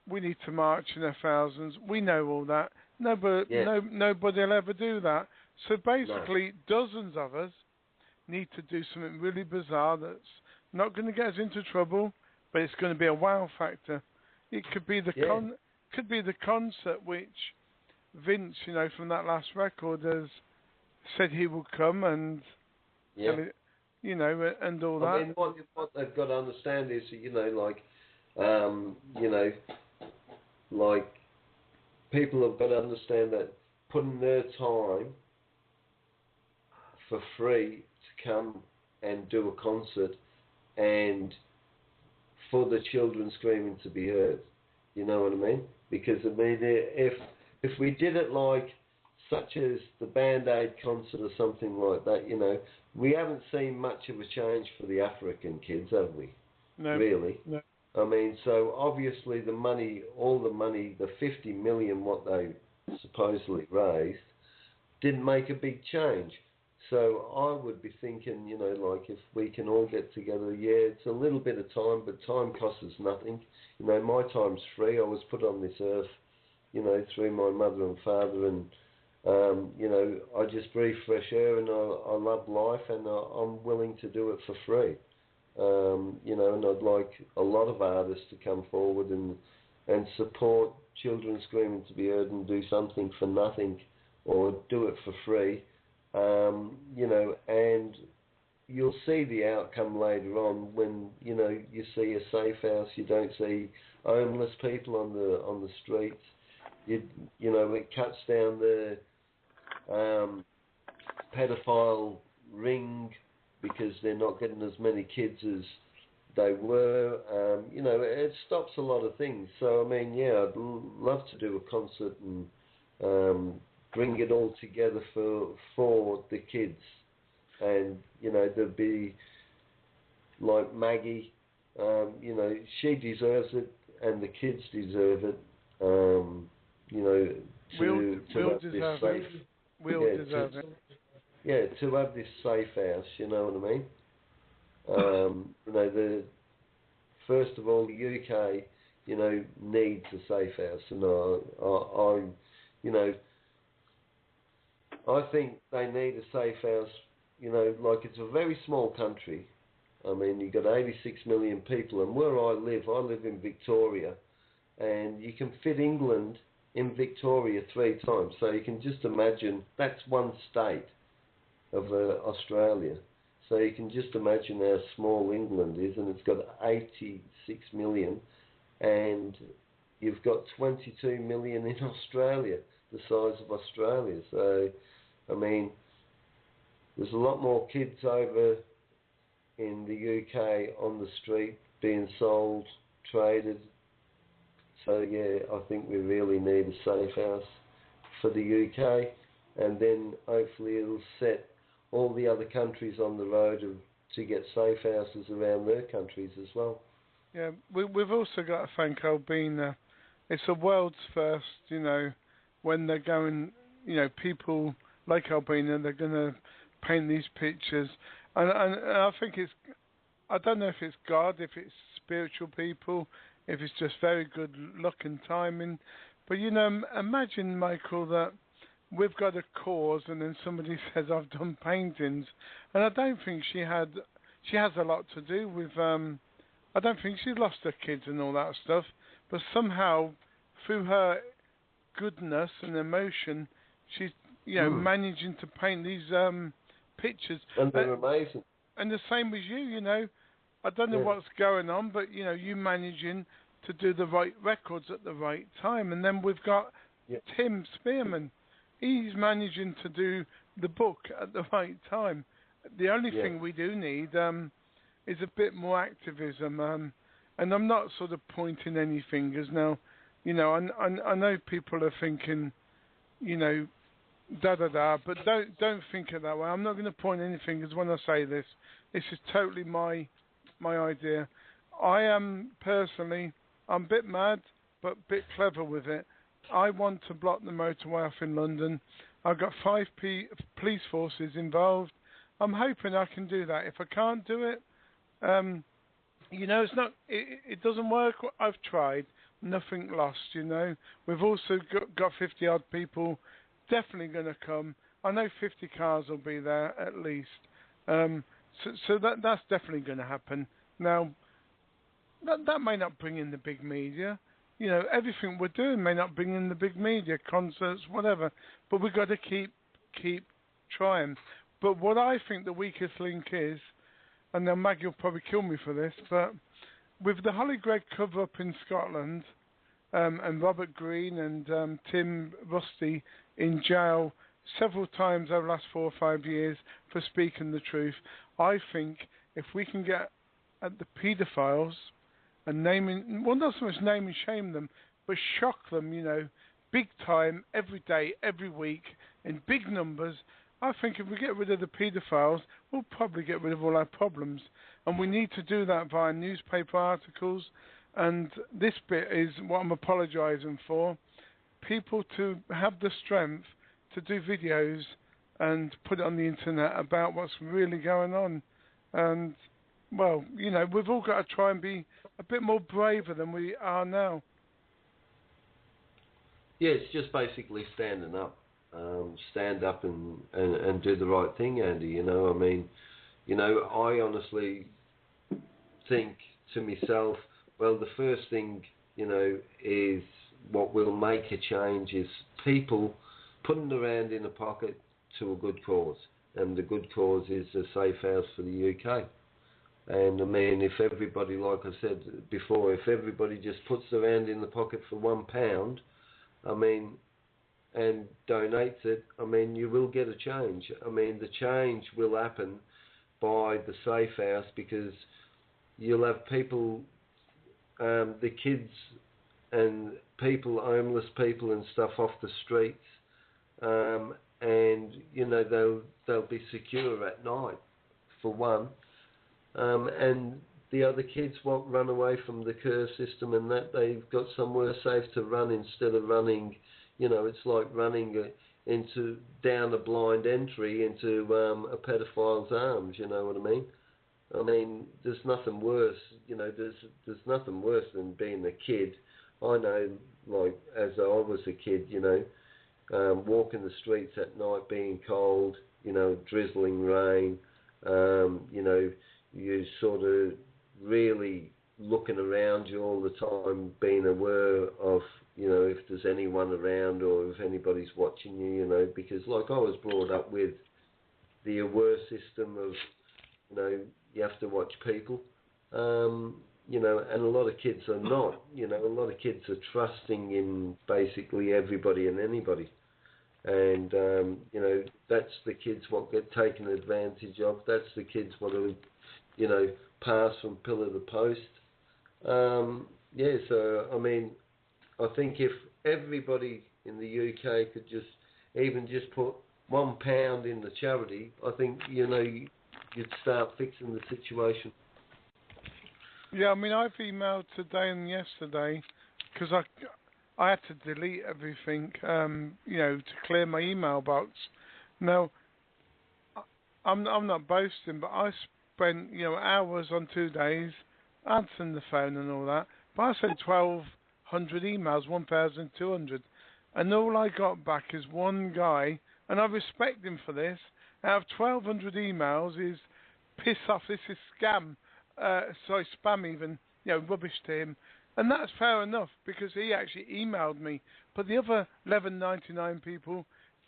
[SPEAKER 2] we need to march in our thousands. We know all that. Nobody will ever do that. So basically, dozens of us need to do something really bizarre that's not going to get us into trouble, but it's going to be a wow factor. It could be the concert which Vince, from that last record, has said he will come and, and all that.
[SPEAKER 9] I mean, what they've got to understand is, like people have got to understand that putting their time for free to come and do a concert and for the children screaming to be heard. You know what I mean? Because, I mean, if we did it like such as the Band-Aid concert or something like that, we haven't seen much of a change for the African kids, have we?
[SPEAKER 2] No.
[SPEAKER 9] Really?
[SPEAKER 2] No.
[SPEAKER 9] I mean, so obviously all the money, the 50 million what they supposedly raised, didn't make a big change. So I would be thinking, like if we can all get together, it's a little bit of time, but time costs us nothing. My time's free. I was put on this earth, through my mother and father, and I just breathe fresh air, and I love life, and I'm willing to do it for free. And I'd like a lot of artists to come forward and support children screaming to be heard and do something for nothing or do it for free, and you'll see the outcome later on when, you see a safe house, you don't see homeless people on the streets, it cuts down the pedophile ring because they're not getting as many kids as they were. It stops a lot of things. So, I mean, I'd love to do a concert and bring it all together for the kids. And, there'd be, like Maggie, she deserves it and the kids deserve it,
[SPEAKER 2] We'll deserve it. We'll deserve it.
[SPEAKER 9] Yeah, to have this safe house, you know what I mean? First of all, the UK, needs a safe house, and I think they need a safe house. Like it's a very small country. I mean, you've got 86 million people, and where I live in Victoria, and you can fit England in Victoria 3 times. So you can just imagine that's one state of Australia. So you can just imagine how small England is, and it's got 86 million, and you've got 22 million in Australia, the size of Australia. So, I mean, there's a lot more kids over in the UK on the street being sold, traded. So yeah, I think we really need a safe house for the UK, and then hopefully it'll set all the other countries on the road to get safe houses around their countries as well.
[SPEAKER 2] Yeah, we've also got to thank Albina. It's the world's first, when they're going, people like Albina, they're going to paint these pictures. And I think I don't know if it's God, if it's spiritual people, if it's just very good luck and timing. But, imagine, Michael, that we've got a cause and then somebody says, I've done paintings. And I don't think she has a lot to do with, I don't think she's lost her kids and all that stuff. But somehow, through her goodness and emotion, she's, managing to paint these pictures.
[SPEAKER 9] And they're amazing.
[SPEAKER 2] And the same as you, I don't know what's going on, but, you managing to do the right records at the right time. And then we've got Tim Spearman. He's managing to do the book at the right time. The only thing we do need is a bit more activism. And I'm not sort of pointing any fingers now. I know people are thinking, da-da-da, but don't think it that way. I'm not going to point any fingers when I say this. This is totally my idea. I am personally, I'm a bit mad, but a bit clever with it. I want to block the motorway off in London. I've got 5 police forces involved. I'm hoping I can do that. If I can't do it, it's not. It doesn't work. I've tried. Nothing lost. We've also got 50 odd people definitely going to come. I know 50 cars will be there at least. So that's definitely going to happen. Now, that may not bring in the big media. Everything we're doing may not bring in the big media, concerts, whatever. But we've got to keep trying. But what I think the weakest link is, and now Maggie will probably kill me for this, but with the Holly Gregg cover-up in Scotland, and Robert Greene and Tim Rusty in jail several times over the last 4 or 5 years for speaking the truth, I think if we can get at the paedophiles and not so much name and shame them, but shock them, big time, every day, every week, in big numbers, I think if we get rid of the paedophiles, we'll probably get rid of all our problems. And we need to do that via newspaper articles. And this bit is what I'm apologising for. People to have the strength to do videos and put it on the internet about what's really going on. And, well, we've all got to try and be a bit more braver than we are now.
[SPEAKER 9] Yeah, it's just basically standing up. Stand up and do the right thing, Andy. I honestly think to myself, well, the first thing, is what will make a change is people putting their hand in a pocket to a good cause. And the good cause is a safe house for the UK. And if everybody, like I said before, if everybody just puts their hand in the pocket for £1, and donates it, you will get a change. The change will happen by the safe house because you'll have people, the kids and people, homeless people and stuff off the streets, and they'll be secure at night, for one, and the other kids won't run away from the care system and that they've got somewhere safe to run instead of running. It's like running down a blind entry into a pedophile's arms. You know what I mean? There's nothing worse. There's nothing worse than being a kid. I know, like as I was a kid, walking the streets at night, being cold, drizzling rain. You sort of really looking around you all the time, being aware of, if there's anyone around or if anybody's watching you, because like I was brought up with the aware system of, you have to watch people, and a lot of kids are not, a lot of kids are trusting in basically everybody and anybody. And you know, that's the kids what get taken advantage of. That's the kids what are, you know, pass from pillar to post. Yeah, so I mean, I think if everybody in the UK could just even just put £1 in the charity, I think, you know, you'd start fixing the situation.
[SPEAKER 2] Yeah, I mean, I've emailed today and yesterday because I had to delete everything, you know, to clear my email box. Now, I'm not boasting, but I spent, you know, hours on 2 days answering the phone and all that. But I sent 1,200 emails, 1,200, and all I got back is one guy, and I respect him for this. Out of 1,200 emails, is piss off. This is scam. Sorry, spam even. You know, rubbish to him. And that's fair enough because he actually emailed me. But the other 1,199 people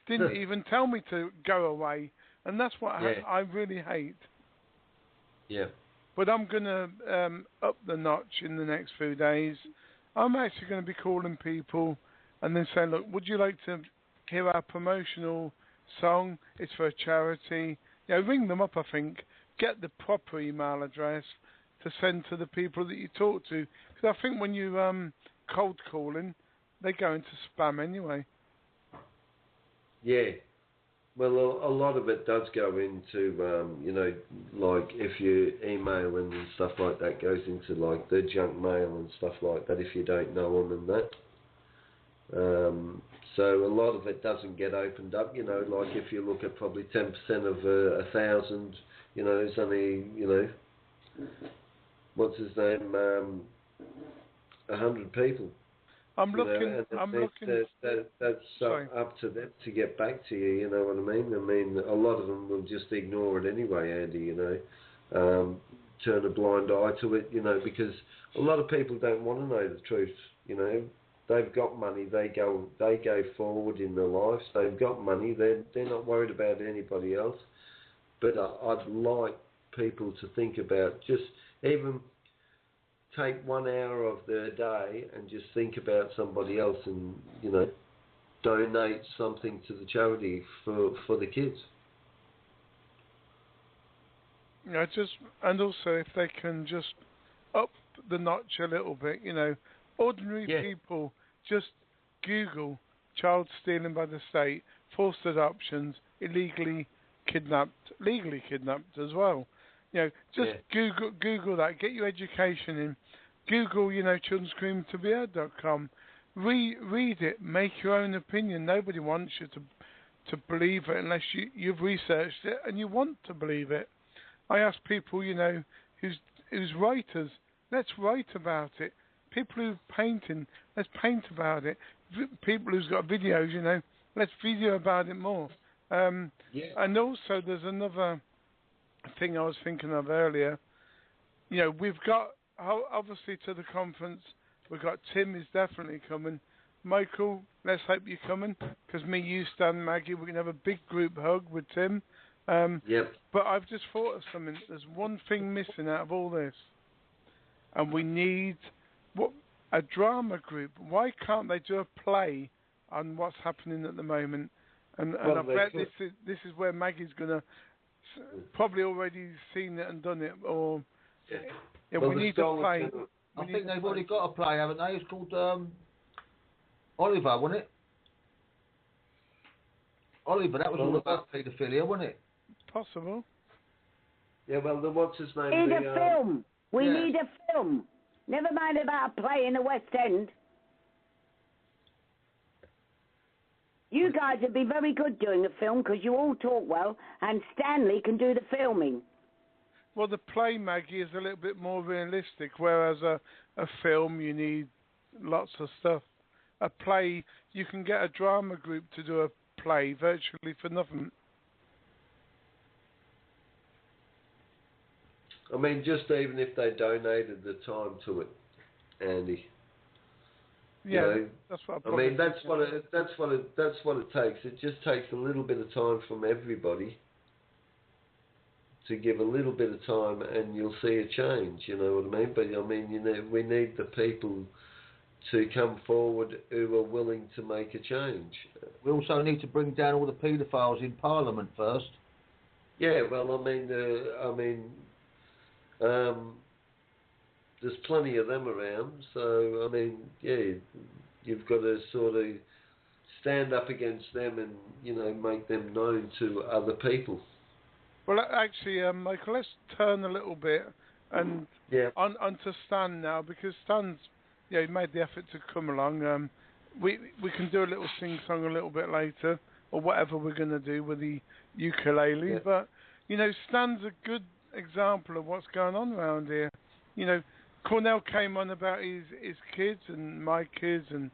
[SPEAKER 2] didn't even tell me to go away. And that's what I really hate.
[SPEAKER 9] Yeah.
[SPEAKER 2] But I'm going to up the notch in the next few days. I'm actually going to be calling people and then saying, look, would you like to hear our promotional song? It's for a charity. You know, ring them up, I think. Get the proper email address to send to the people that you talk to. Because I think when you cold calling, they go into spam anyway.
[SPEAKER 9] Yeah. Well, a lot of it does go into, you know, like if you email and stuff like that, goes into like the junk mail and stuff like that if you don't know them and that. So a lot of it doesn't get opened up, you know, like if you look at probably 10% of 1,000, you know, it's only, you know, what's his name, 100 people.
[SPEAKER 2] I'm looking.
[SPEAKER 9] That's up to them to get back to you. You know what I mean? I mean, a lot of them will just ignore it anyway, Andy. You know, turn a blind eye to it. You know, because a lot of people don't want to know the truth. You know, they've got money. They go forward in their lives. They've got money. They're not worried about anybody else. But I'd like people to think about just even take 1 hour of their day and just think about somebody else and, you know, donate something to the charity for the kids.
[SPEAKER 2] Yeah, and also if they can just up the notch a little bit, you know, ordinary people just Google child stealing by the state, forced adoptions, legally kidnapped as well. You know, just Google that, get your education in. Google, you know, childrenscreamtobeheard.com. Read it, make your own opinion. Nobody wants you to believe it unless you've researched it and you want to believe it. I ask people, you know, who's writers, let's write about it. People who painting, let's paint about it. People who's got videos, you know, let's video about it more. And also there's another thing I was thinking of earlier. You know, we've got, obviously to the conference, we've got Tim is definitely coming. Michael, let's hope you're coming, because me, you, Stan, Maggie, we're going to have a big group hug with Tim. But I've just thought of something. There's one thing missing out of all this, and we need a drama group. Why can't they do a play on what's happening at the moment? And I bet this is where Maggie's going to probably already seen it and done it, or we need a play.
[SPEAKER 14] I think they've already got a play, haven't they? It's called Oliver, wasn't it? Oliver, that was all about paedophilia, wasn't it?
[SPEAKER 2] Possible.
[SPEAKER 9] Yeah, well, then what's his name?
[SPEAKER 13] We need a film. We need a film. Never mind about a play in the West End. You guys would be very good doing a film because you all talk well, and Stanley can do the filming.
[SPEAKER 2] Well, the play, Maggie, is a little bit more realistic, whereas a film, you need lots of stuff. A play, you can get a drama group to do a play virtually for nothing.
[SPEAKER 9] I mean, just even if they donated the time to it, Andy.
[SPEAKER 2] Yeah,
[SPEAKER 9] you know,
[SPEAKER 2] that's what
[SPEAKER 9] I mean, that's what it takes. It just takes a little bit of time from everybody to give a little bit of time, and you'll see a change. You know what I mean? But I mean, you know, we need the people to come forward who are willing to make a change.
[SPEAKER 14] We also need to bring down all the paedophiles in Parliament first.
[SPEAKER 9] Yeah, well, there's plenty of them around, so, you've got to sort of stand up against them and, make them known to other people.
[SPEAKER 2] Well, actually, Michael, let's turn a little bit and onto Stan now, because Stan's he made the effort to come along. We can do a little sing-song a little bit later, or whatever we're going to do with the ukulele. Yeah. But, Stan's a good example of what's going on around here. Cornell came on about his kids and my kids and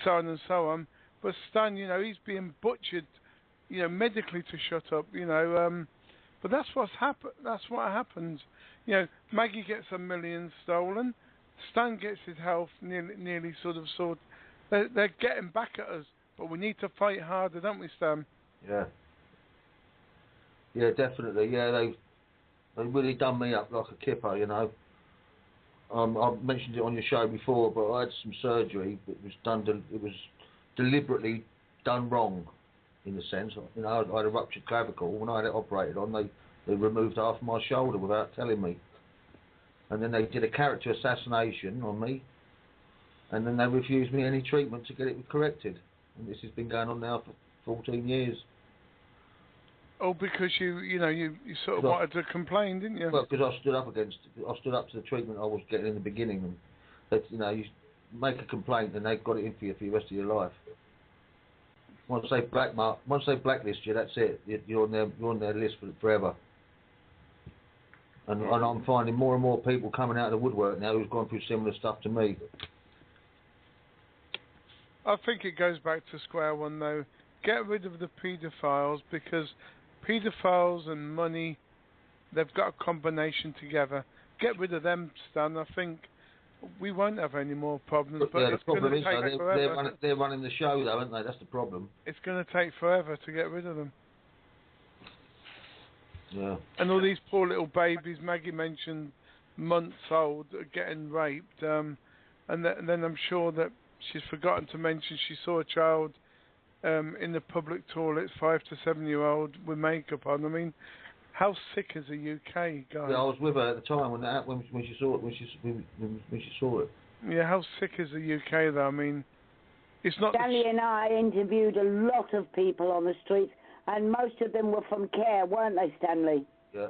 [SPEAKER 2] so on and so on. But Stan, he's being butchered, medically to shut up, But that's what's happened. That's what happens. Maggie gets $1 million stolen. Stan gets his health nearly sort of sorted. They're getting back at us, but we need to fight harder, don't we, Stan?
[SPEAKER 14] Yeah. Yeah, definitely. Yeah, they really done me up like a kipper, I've mentioned it on your show before, but I had some surgery. It was deliberately done wrong, in a sense. I had a ruptured clavicle. When I had it operated on, they removed half my shoulder without telling me. And then they did a character assassination on me, and then they refused me any treatment to get it corrected. And this has been going on now for 14 years. Oh, because you sort of wanted to complain, didn't you? Well, because I stood up to the treatment I was getting in the beginning, and that you make a complaint and they've got it in for you for the rest of your life. Once they blacklist you, that's it. You're on their list forever. And I'm finding more and more people coming out of the woodwork now who've gone through similar stuff to me. I think it goes back to square one, though. Get rid of the paedophiles, because paedophiles and money, they've got a combination together. Get rid of them, Stan. I think we won't have any more problems. But yeah, the problem is they're running the show, though, aren't they? That's the problem. It's going to take forever to get rid of them. Yeah. And all these poor little babies, Maggie mentioned, months old, are getting raped. And then I'm sure that she's forgotten to mention she saw a child in the public toilets, 5 to 7 year old, with makeup on. I mean, how sick is the UK, guys? Yeah, I was with her at the time when she saw it. When she saw it. Yeah, how sick is the UK though? I mean, it's not.
[SPEAKER 13] Stanley and I interviewed a lot of people on the streets, and most of them were from care, weren't they, Stanley?
[SPEAKER 14] Yeah.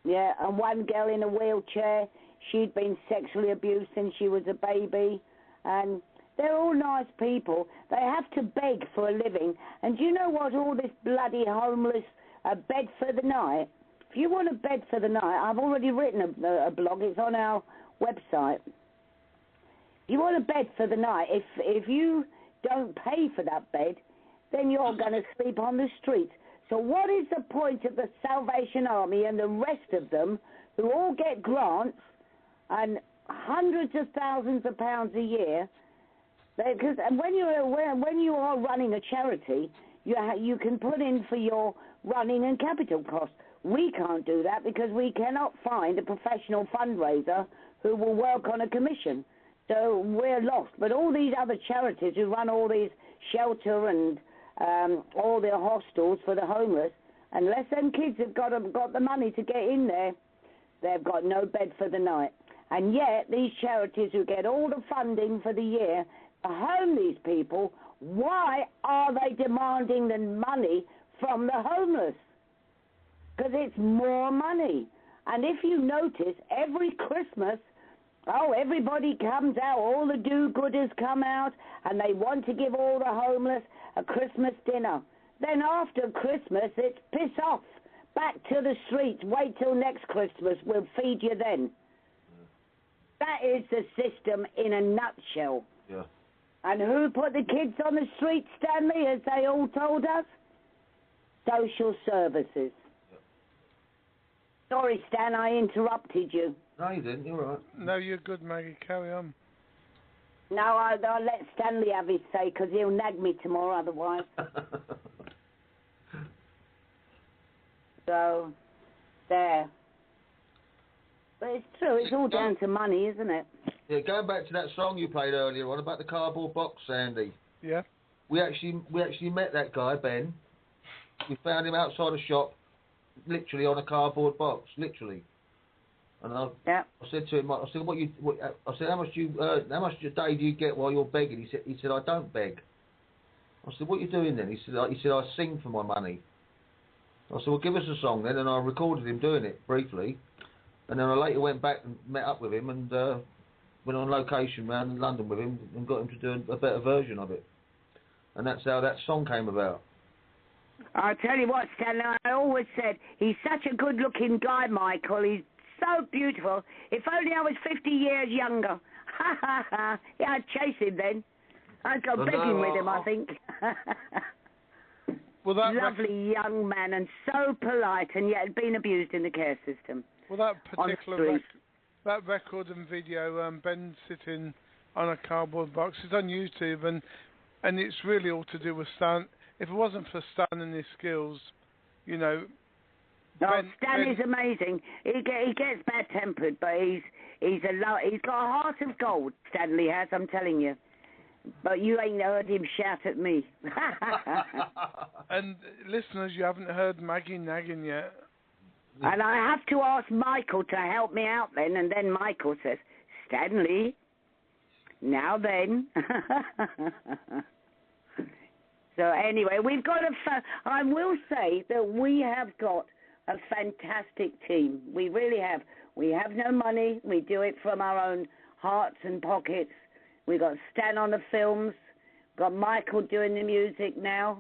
[SPEAKER 13] Yeah, and one girl in a wheelchair, she'd been sexually abused since she was a baby, and they're all nice people. They have to beg for a living. And do you know what? All this bloody homeless bed for the night. If you want a bed for the night, I've already written a blog. It's on our website. If you want a bed for the night, if you don't pay for that bed, then you're going to sleep on the streets. So what is the point of the Salvation Army and the rest of them, who all get grants and hundreds of thousands of pounds a year? Because when you are running a charity, you can put in for your running and capital costs. We can't do that because we cannot find a professional fundraiser who will work on a commission. So we're lost. But all these other charities who run all these shelter and all their hostels for the homeless, unless them kids have got the money to get in there, they've got no bed for the night. And yet these charities who get all the funding for the year to home these people, why are they demanding the money from the homeless? Because it's more money. And if you notice, every Christmas, everybody comes out, all the do-gooders come out, and they want to give all the homeless a Christmas dinner. Then after Christmas, it's piss off, back to the streets, wait till next Christmas, we'll feed you then. That is the system in a nutshell.
[SPEAKER 14] Yeah.
[SPEAKER 13] And who put the kids on the street, Stanley, as they all told us? Social services.
[SPEAKER 14] Yeah.
[SPEAKER 13] Sorry, Stan, I interrupted you.
[SPEAKER 14] No, you didn't. You're all right.
[SPEAKER 2] No, you're good, Maggie. Carry on.
[SPEAKER 13] No, I'll let Stanley have his say, because he'll nag me tomorrow otherwise. So, there. But it's true. It's all down to money, isn't it?
[SPEAKER 14] Yeah, going back to that song you played earlier on about the cardboard box, Sandy.
[SPEAKER 2] Yeah.
[SPEAKER 14] We actually met that guy, Ben. We found him outside a shop, literally on a cardboard box, literally. And I said to him, I said, I said, how much a day do you get while you're begging? He said, I don't beg. I said, what are you doing then? He said, I sing for my money. I said, well, give us a song then, and I recorded him doing it briefly, and then I later went back and met up with him and went on location round in London with him and got him to do a better version of it, and that's how that song came about.
[SPEAKER 13] I'll tell you what, Stanley, I always said, he's such a good-looking guy, Michael. He's so beautiful. If only I was 50 years younger. Ha, ha, ha. Yeah, I'd chase him then. I'd go begging with him, I think.
[SPEAKER 2] Well, that
[SPEAKER 13] lovely young man and so polite, and yet been abused in the care system.
[SPEAKER 2] Well, that particular that record and video, Ben sitting on a cardboard box, is on YouTube, and it's really all to do with Stan. If it wasn't for Stan and his skills, you know.
[SPEAKER 13] Stan is amazing. He gets bad-tempered, but he's got a heart of gold. Stanley has, I'm telling you. But you ain't heard him shout at me.
[SPEAKER 2] And listeners, you haven't heard Maggie nagging yet.
[SPEAKER 13] And I have to ask Michael to help me out then, and then Michael says, Stanley, now then. So anyway, we've got I will say that we have got a fantastic team. We really have. We have no money. We do it from our own hearts and pockets. We got Stan on the films, got Michael doing the music now.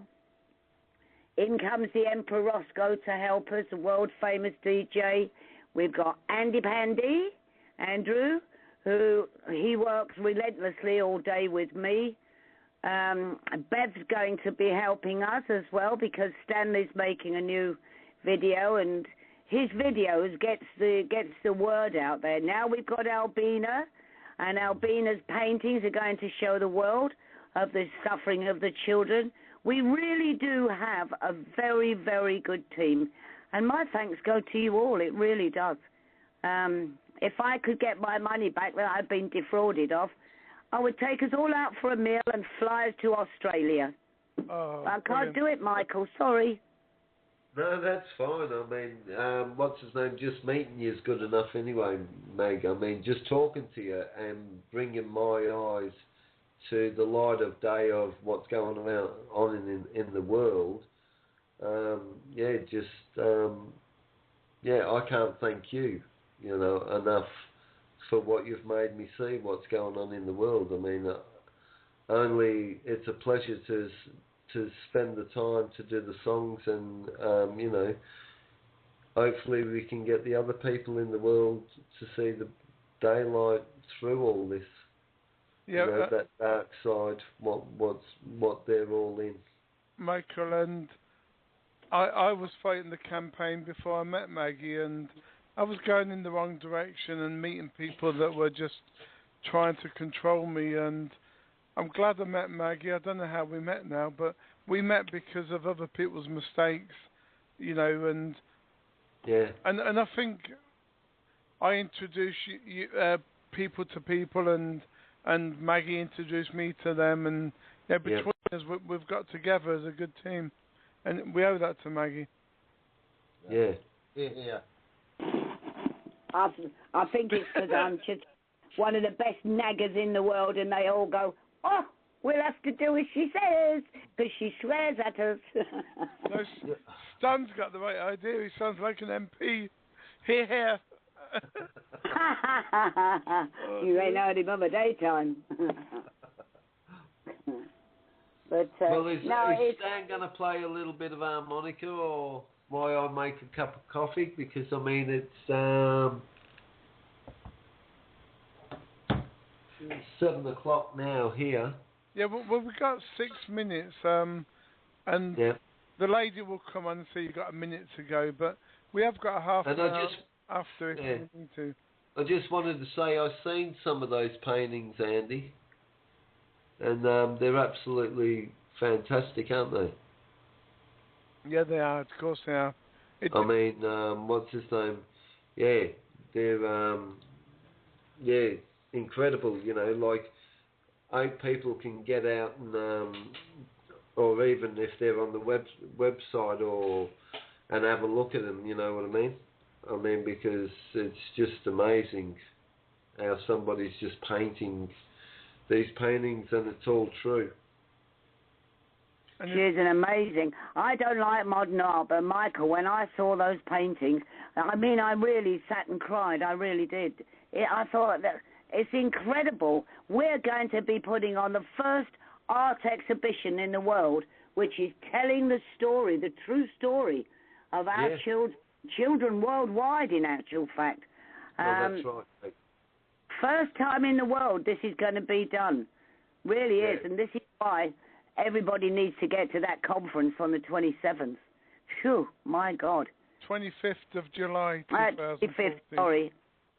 [SPEAKER 13] In comes the Emperor Roscoe to help us, a world-famous DJ. We've got Andy Pandy, Andrew, he works relentlessly all day with me. Bev's going to be helping us as well because Stanley's making a new video, and his videos gets the word out there. Now we've got Albina. And Albina's paintings are going to show the world of the suffering of the children. We really do have a very, very good team. And my thanks go to you all. It really does. If I could get my money back that I've been defrauded of, I would take us all out for a meal and fly us to Australia.
[SPEAKER 2] Oh,
[SPEAKER 13] I can't do it, Michael. Sorry.
[SPEAKER 9] No, that's fine. I mean, what's his name? Just meeting you is good enough anyway, Meg. I mean, just talking to you and bringing my eyes to the light of day of what's going on in the world. I can't thank you, enough for what you've made me see, what's going on in the world. I mean, it's a pleasure to spend the time to do the songs, and hopefully we can get the other people in the world to see the daylight through all this.
[SPEAKER 2] Yeah,
[SPEAKER 9] that dark side, what they're all in.
[SPEAKER 2] Michael, and I was fighting the campaign before I met Maggie, and I was going in the wrong direction and meeting people that were just trying to control me, and I'm glad I met Maggie. I don't know how we met now, but we met because of other people's mistakes, and
[SPEAKER 9] yeah.
[SPEAKER 2] And I think I introduced people to people, and Maggie introduced me to them, and between us we've got together as a good team, and we owe that to Maggie.
[SPEAKER 9] Yeah.
[SPEAKER 14] Yeah.
[SPEAKER 13] I think it's because I'm just one of the best naggers in the world, and they all go, oh, we'll have to do as she says, because she swears at us.
[SPEAKER 2] No, Stan's got the right idea. He sounds like an MP. Here.
[SPEAKER 13] You ain't heard him of a daytime. But
[SPEAKER 9] is Stan going to play a little bit of harmonica, or why I make a cup of coffee? Because, I mean, it's 7 o'clock now here.
[SPEAKER 2] Yeah, well, we've got 6 minutes, and the lady will come on and say you've got a minute to go, but we have got a half an hour after if we need to.
[SPEAKER 9] I just wanted to say I've seen some of those paintings, Andy, and they're absolutely fantastic, aren't they?
[SPEAKER 2] Yeah, they are. Of course they are.
[SPEAKER 9] I mean, what's his name? Yeah, they're incredible. You know, like 8 people can get out and, or even if they're on the website and have a look at them. You know what I mean? I mean, because it's just amazing how somebody's just painting these paintings, and it's all true.
[SPEAKER 13] She is an amazing. I don't like modern art, but Michael, when I saw those paintings, I mean, I really sat and cried. I really did. I thought that it's incredible. We're going to be putting on the first art exhibition in the world, which is telling the story, the true story of our children worldwide, in actual fact.
[SPEAKER 9] That's right.
[SPEAKER 13] First time in the world this is going to be done. Really is. And this is why everybody needs to get to that conference on the 27th. Phew, my God.
[SPEAKER 2] 25th of July, 2014.
[SPEAKER 13] 25th, sorry.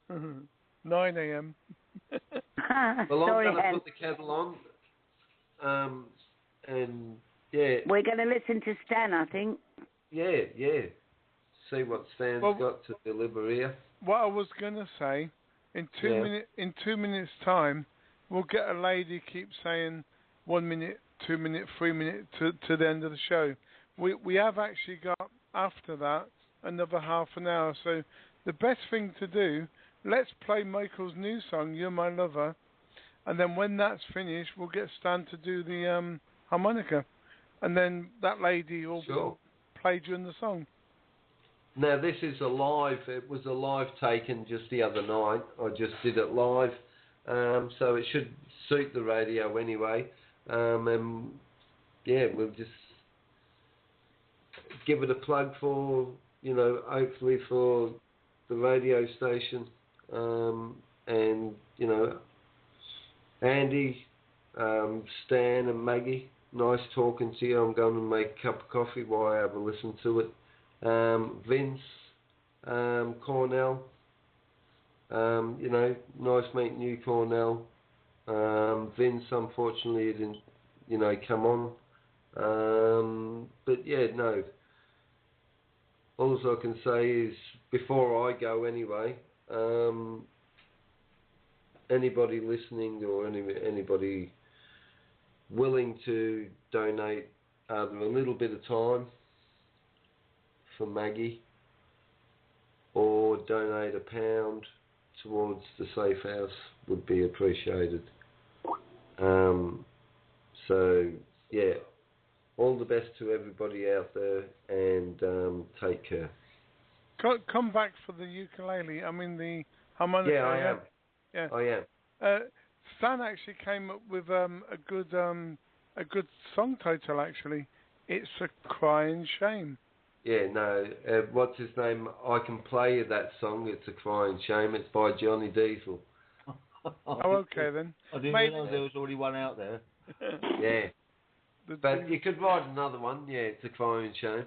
[SPEAKER 2] 9 a.m.
[SPEAKER 9] Well, I'm going to put the kettle on. And, yeah.
[SPEAKER 13] We're going to listen to Stan, I think.
[SPEAKER 9] Yeah. See what Stan's got to deliver here.
[SPEAKER 2] What I was going to say, in 2 minutes' time, we'll get a lady keep saying 1 minute, 2 minute, 3 minute to the end of the show. We have actually got, after that, another half an hour. So the best thing to do, let's play Michael's new song, You're My Lover, and then when that's finished, we'll get Stan to do the harmonica, and then that lady will play during the song.
[SPEAKER 9] Now, this is a live. It was a live taken just the other night. I just did it live, so it should suit the radio anyway. And yeah, we'll just give it a plug for, hopefully for the radio station. And, Andy, Stan and Maggie, nice talking to you. I'm going to make a cup of coffee while I have a listen to it. Vince, Cornell, nice meeting you, Cornell. Vince, unfortunately, didn't, come on. But yeah, no. All I can say is, before I go anyway, anybody listening or anybody willing to donate either a little bit of time for Maggie or donate £1 towards the safe house would be appreciated. So yeah, all the best to everybody out there, and take care.
[SPEAKER 2] Come back for the ukulele. I mean the harmonica.
[SPEAKER 9] Yeah, I am.
[SPEAKER 2] Yeah,
[SPEAKER 9] I am.
[SPEAKER 2] Stan actually came up with a good song title. Actually, it's A Crying Shame.
[SPEAKER 9] Yeah, no. What's his name? I can play you that song. It's A Crying Shame. It's by Johnny Diesel.
[SPEAKER 2] Oh, okay then.
[SPEAKER 14] I didn't realise there was already one out there.
[SPEAKER 9] Yeah. But you could write another one. Yeah, It's a Crying Shame.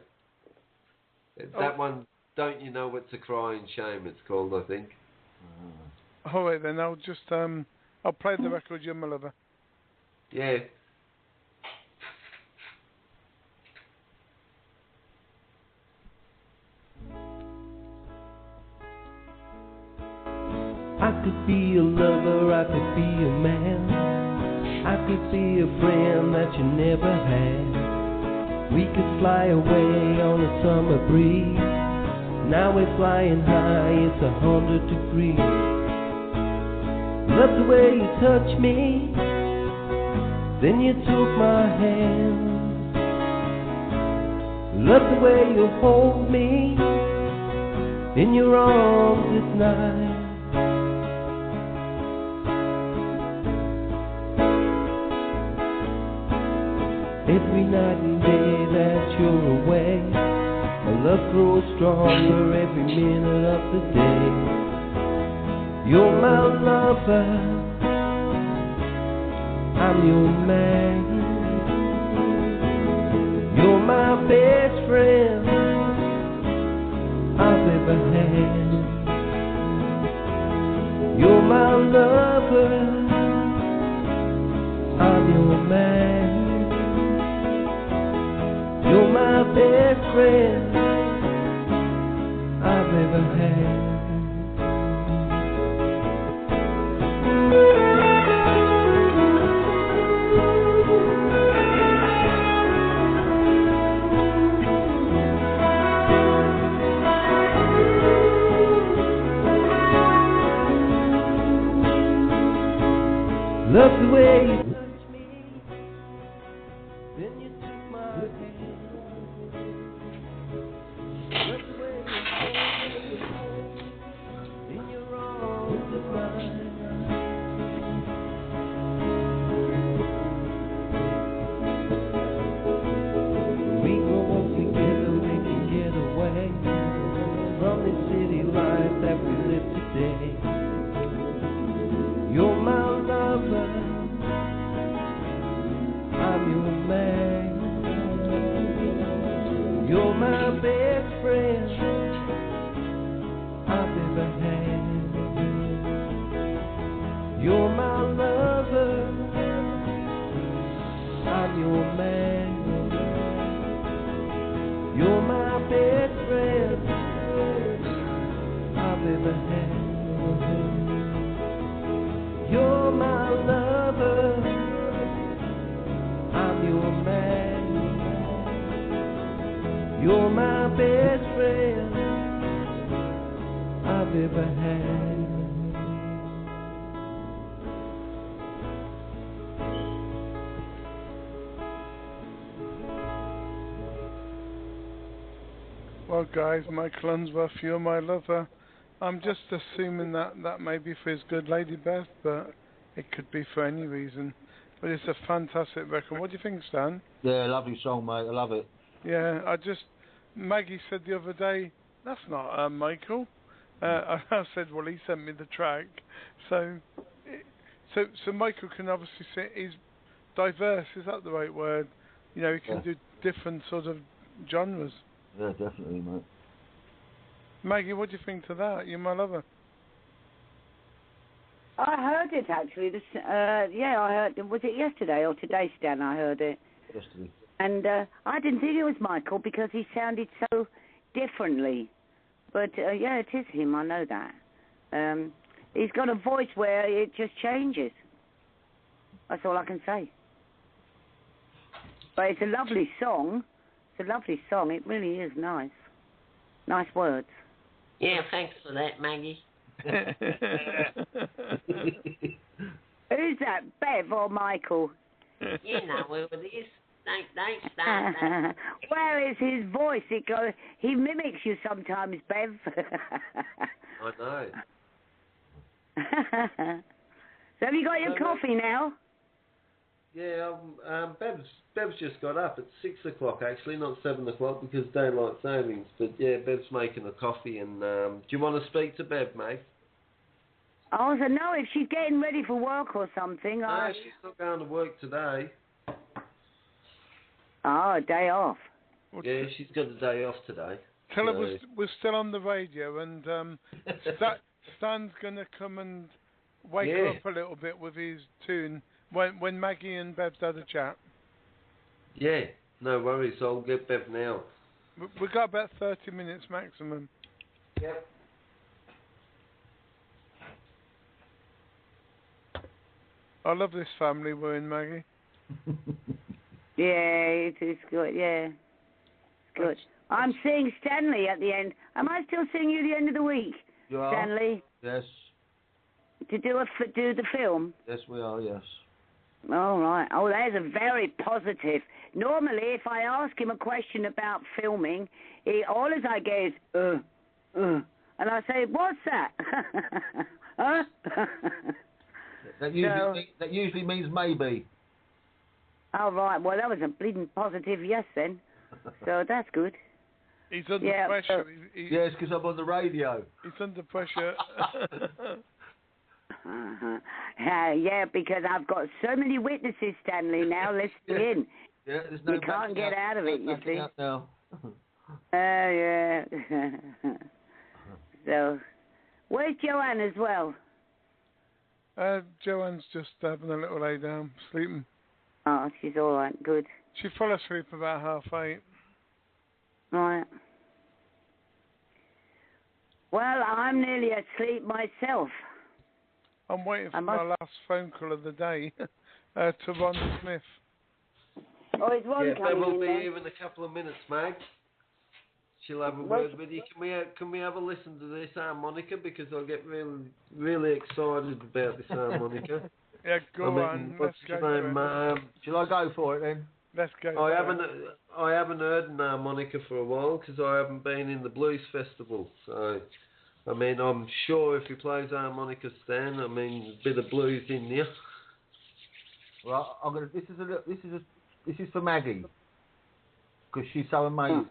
[SPEAKER 9] That one, Don't You Know It's a Crying Shame, it's called, I think.
[SPEAKER 2] All right then, I'll just I'll play the record, You're My Lover.
[SPEAKER 9] Yeah.
[SPEAKER 4] I could be a lover, I could be a man, I could be a friend that you never had. We could fly away on a summer breeze. Now we're flying high, it's 100 degrees. Love the way you touch me, then you took my hand. Love the way you hold me in your arms at night. Every night and day that you're away, my love grows stronger every minute of the day. You're my lover, I'm your man. You're my best friend I've ever had. You're my lover, I'm your man. You're my best friend I've ever had. Then you took my hand, swept away in your arms at night. We grow up together, we can get away from this city life that we live today. You're my lover, I'm your man. You're my best friend I've ever had. You're my lover, I'm your man. You're my best friend I've ever had. You're my lover, I'm your man. You're my best friend I've ever had.
[SPEAKER 2] Well, guys, Michael Unsworth, you're my lover. I'm just assuming that may be for his good lady Beth, but it could be for any reason. But it's a fantastic record. What do you think, Stan?
[SPEAKER 14] Yeah, lovely song, mate. I love it.
[SPEAKER 2] Yeah, Maggie said the other day, that's not Michael. I said, well, he sent me the track. So Michael can obviously say he's diverse. Is that the right word? You know, he can do different sort of genres.
[SPEAKER 14] Yeah, definitely, mate.
[SPEAKER 2] Maggie, what do you think to that? You're my lover.
[SPEAKER 13] I heard it actually. Yeah, I heard. Was it yesterday or today, Stan? I heard it.
[SPEAKER 14] Yesterday.
[SPEAKER 13] And I didn't think it was Michael because he sounded so differently. But yeah, it is him. I know that. He's got a voice where it just changes. That's all I can say. But it's a lovely song. It's a lovely song. It really is nice. Nice words.
[SPEAKER 15] Yeah, thanks for that, Maggie.
[SPEAKER 13] Who's that, Bev or Michael?
[SPEAKER 15] You know who it is. Don't start that.
[SPEAKER 13] Where is his voice? He mimics you sometimes, Bev.
[SPEAKER 9] I know.
[SPEAKER 13] So have you got your coffee now?
[SPEAKER 9] Yeah, Bev's just got up at 6 o'clock actually, not 7 o'clock because daylight savings. But yeah, Bev's making a coffee and do you want to speak to Bev, mate?
[SPEAKER 13] Oh, so no, if she's getting ready for work or something.
[SPEAKER 9] No, she's not going to work today.
[SPEAKER 13] Oh, a day off.
[SPEAKER 9] Yeah, she's got a day off today.
[SPEAKER 2] Tell her we're still on the radio and Stan's going to come and wake her up a little bit with his tune when Maggie and Bev's had a chat.
[SPEAKER 9] Yeah, no worries. I'll get Bev now.
[SPEAKER 2] We've got about 30 minutes maximum.
[SPEAKER 9] Yep.
[SPEAKER 2] I love this family we're in, Maggie.
[SPEAKER 13] Yeah, it is good, yeah. It's good. I'm seeing Stanley at the end. Am I still seeing you at the end of the week,
[SPEAKER 14] You are?
[SPEAKER 13] Stanley?
[SPEAKER 14] Yes.
[SPEAKER 13] To do the film?
[SPEAKER 14] Yes, we are, yes.
[SPEAKER 13] All right. Oh, there's a very positive. Normally, if I ask him a question about filming, all as I get is, and I say, what's that? Huh?
[SPEAKER 14] That usually means maybe.
[SPEAKER 13] Oh, right. Well, that was a bleeding positive yes then. So that's good.
[SPEAKER 2] He's under pressure.
[SPEAKER 14] Yes, because I'm on the radio.
[SPEAKER 2] He's under pressure.
[SPEAKER 13] Yeah, because I've got so many witnesses, Stanley, now listening in.
[SPEAKER 14] Yeah, there's no
[SPEAKER 13] you can't get out of it, you see.
[SPEAKER 14] Now.
[SPEAKER 13] Yeah. So, where's Joanne as well?
[SPEAKER 2] Joanne's just having a little lay down, sleeping.
[SPEAKER 13] Oh, she's all right, good.
[SPEAKER 2] She fell asleep about 8:30.
[SPEAKER 13] Right. Well, I'm nearly asleep myself.
[SPEAKER 2] I'm waiting for my last phone call of the day to Ron Smith.
[SPEAKER 13] Oh, is Ron coming
[SPEAKER 9] Bev will
[SPEAKER 13] in
[SPEAKER 9] be
[SPEAKER 13] then?
[SPEAKER 9] here in a couple of minutes, Mag. She'll have a word with you. Can we have a listen to this harmonica because I get really excited about this harmonica.
[SPEAKER 2] Yeah, go on.
[SPEAKER 14] What's your name? Shall I go for it then?
[SPEAKER 2] Let's go.
[SPEAKER 9] I haven't heard an harmonica for a while because I haven't been in the blues festival. So, I mean, I'm sure if he plays harmonica, Stan, I mean, a bit of blues in there.
[SPEAKER 14] Well, this is for Maggie because she's so amazing.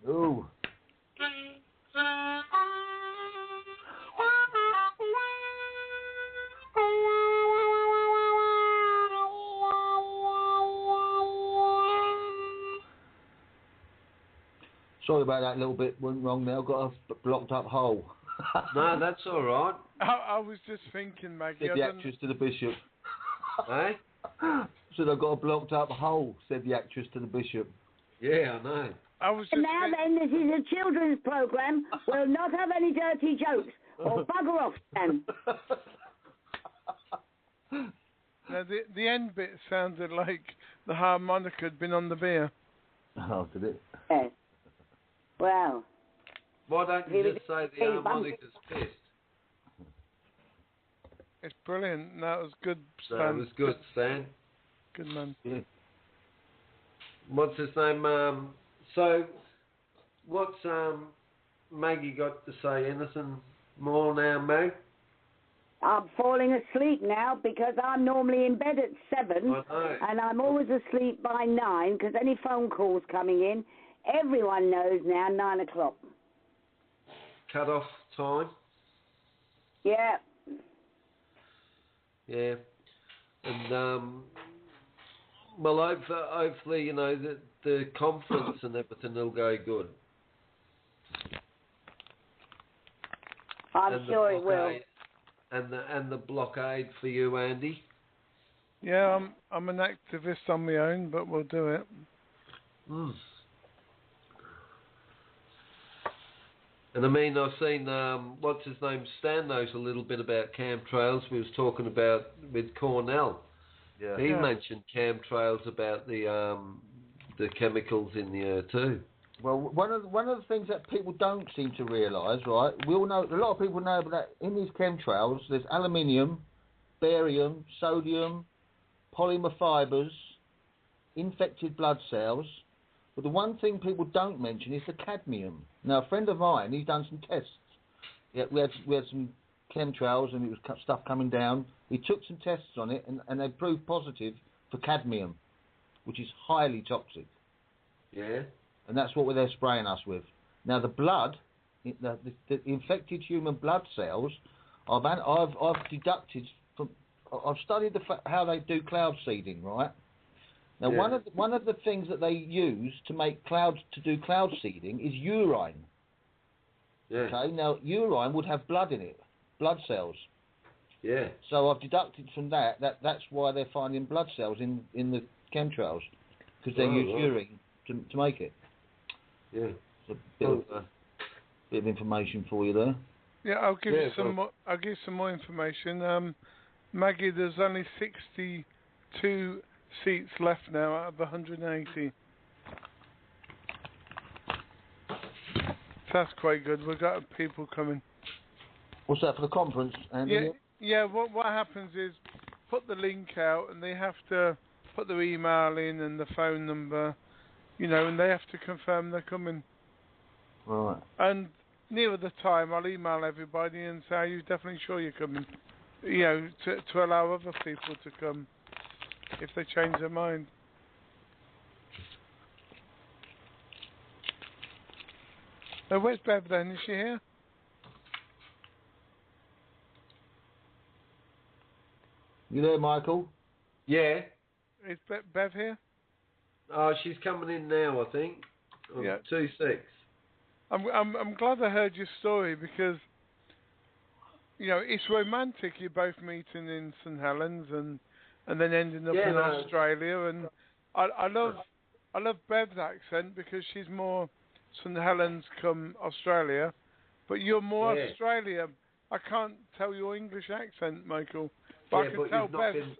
[SPEAKER 14] Ooh. Sorry about that little bit went wrong there. I've got a blocked up hole.
[SPEAKER 9] No, that's all right.
[SPEAKER 2] I was just thinking, Maggie.
[SPEAKER 14] Said the actress to the bishop.
[SPEAKER 9] Eh?
[SPEAKER 14] Said I've got a blocked up hole, said the actress to the bishop.
[SPEAKER 9] Yeah, I know.
[SPEAKER 2] I was
[SPEAKER 13] And now then, this is a children's programme. We'll not have any dirty jokes. Or bugger off, Stan.
[SPEAKER 2] Now, the end bit sounded like the harmonica had been on the beer.
[SPEAKER 14] Oh, did it?
[SPEAKER 13] Yes. Well.
[SPEAKER 9] Why don't you just say the harmonica's pissed?
[SPEAKER 2] It's brilliant. That was good, Stan.
[SPEAKER 9] That was good, Stan.
[SPEAKER 2] Good man.
[SPEAKER 14] Yeah.
[SPEAKER 9] What's his name? So, what's Maggie got to say? Anything more now, Mag?
[SPEAKER 13] I'm falling asleep now because I'm normally in bed at 7 and I'm always asleep by 9 because any phone calls coming in, everyone knows now 9 o'clock.
[SPEAKER 9] Cut off time?
[SPEAKER 13] Yeah.
[SPEAKER 9] Yeah. And, well, hopefully, you know, the conference and everything will go good.
[SPEAKER 13] I'm sure it will.
[SPEAKER 9] And the blockade for you, Andy?
[SPEAKER 2] Yeah, I'm an activist on my own, but we'll do it.
[SPEAKER 9] Mm. And I mean, I've seen, what's his name, Stan knows a little bit about chemtrails. We was talking about with Cornell.
[SPEAKER 14] Yeah.
[SPEAKER 9] He mentioned chemtrails about the chemicals in the air too.
[SPEAKER 14] Well, one of the things that people don't seem to realise, right? We all know, a lot of people know that in these chemtrails, there's aluminium, barium, sodium, polymer fibres, infected blood cells. But the one thing people don't mention is the cadmium. Now, a friend of mine, he's done some tests. Yeah, we had some chemtrails and it was stuff coming down. He took some tests on it and they proved positive for cadmium, which is highly toxic.
[SPEAKER 9] Yeah.
[SPEAKER 14] And that's what they're spraying us with. Now, the blood, the infected human blood cells, I've deducted from. I've studied how they do cloud seeding, right? Now, one of the things that they use to make to do cloud seeding is urine.
[SPEAKER 9] Yeah.
[SPEAKER 14] Okay. Now, urine would have blood in it, blood cells.
[SPEAKER 9] Yeah.
[SPEAKER 14] So I've deducted from that's why they're finding blood cells in the chemtrails, because they use urine to make it.
[SPEAKER 9] Yeah.
[SPEAKER 14] It's a bit of information for you there.
[SPEAKER 2] Yeah, I'll give you some more. I'll give some more information. Maggie, there's only 62 seats left now out of 180. That's quite good. We've got people coming.
[SPEAKER 14] What's that for the conference, Andy?
[SPEAKER 2] Yeah. What happens is put the link out, and they have to put their email in and the phone number. You know, and they have to confirm they're coming.
[SPEAKER 14] Right.
[SPEAKER 2] And nearer the time, I'll email everybody and say, are you definitely sure you're coming? You know, to allow other people to come if they change their mind. Where's Bev then? Is she here?
[SPEAKER 14] You there, Michael?
[SPEAKER 9] Yeah.
[SPEAKER 2] Is Bev here?
[SPEAKER 9] She's coming in now, I think.
[SPEAKER 2] Yeah.
[SPEAKER 9] 2-6.
[SPEAKER 2] I'm glad I heard your story because it's romantic. You both meeting in St Helens and then ending up in Australia. And I love Bev's accent because she's more St Helens come Australia, but you're more Australia. I can't tell your English accent, Michael, but I can tell Bev's.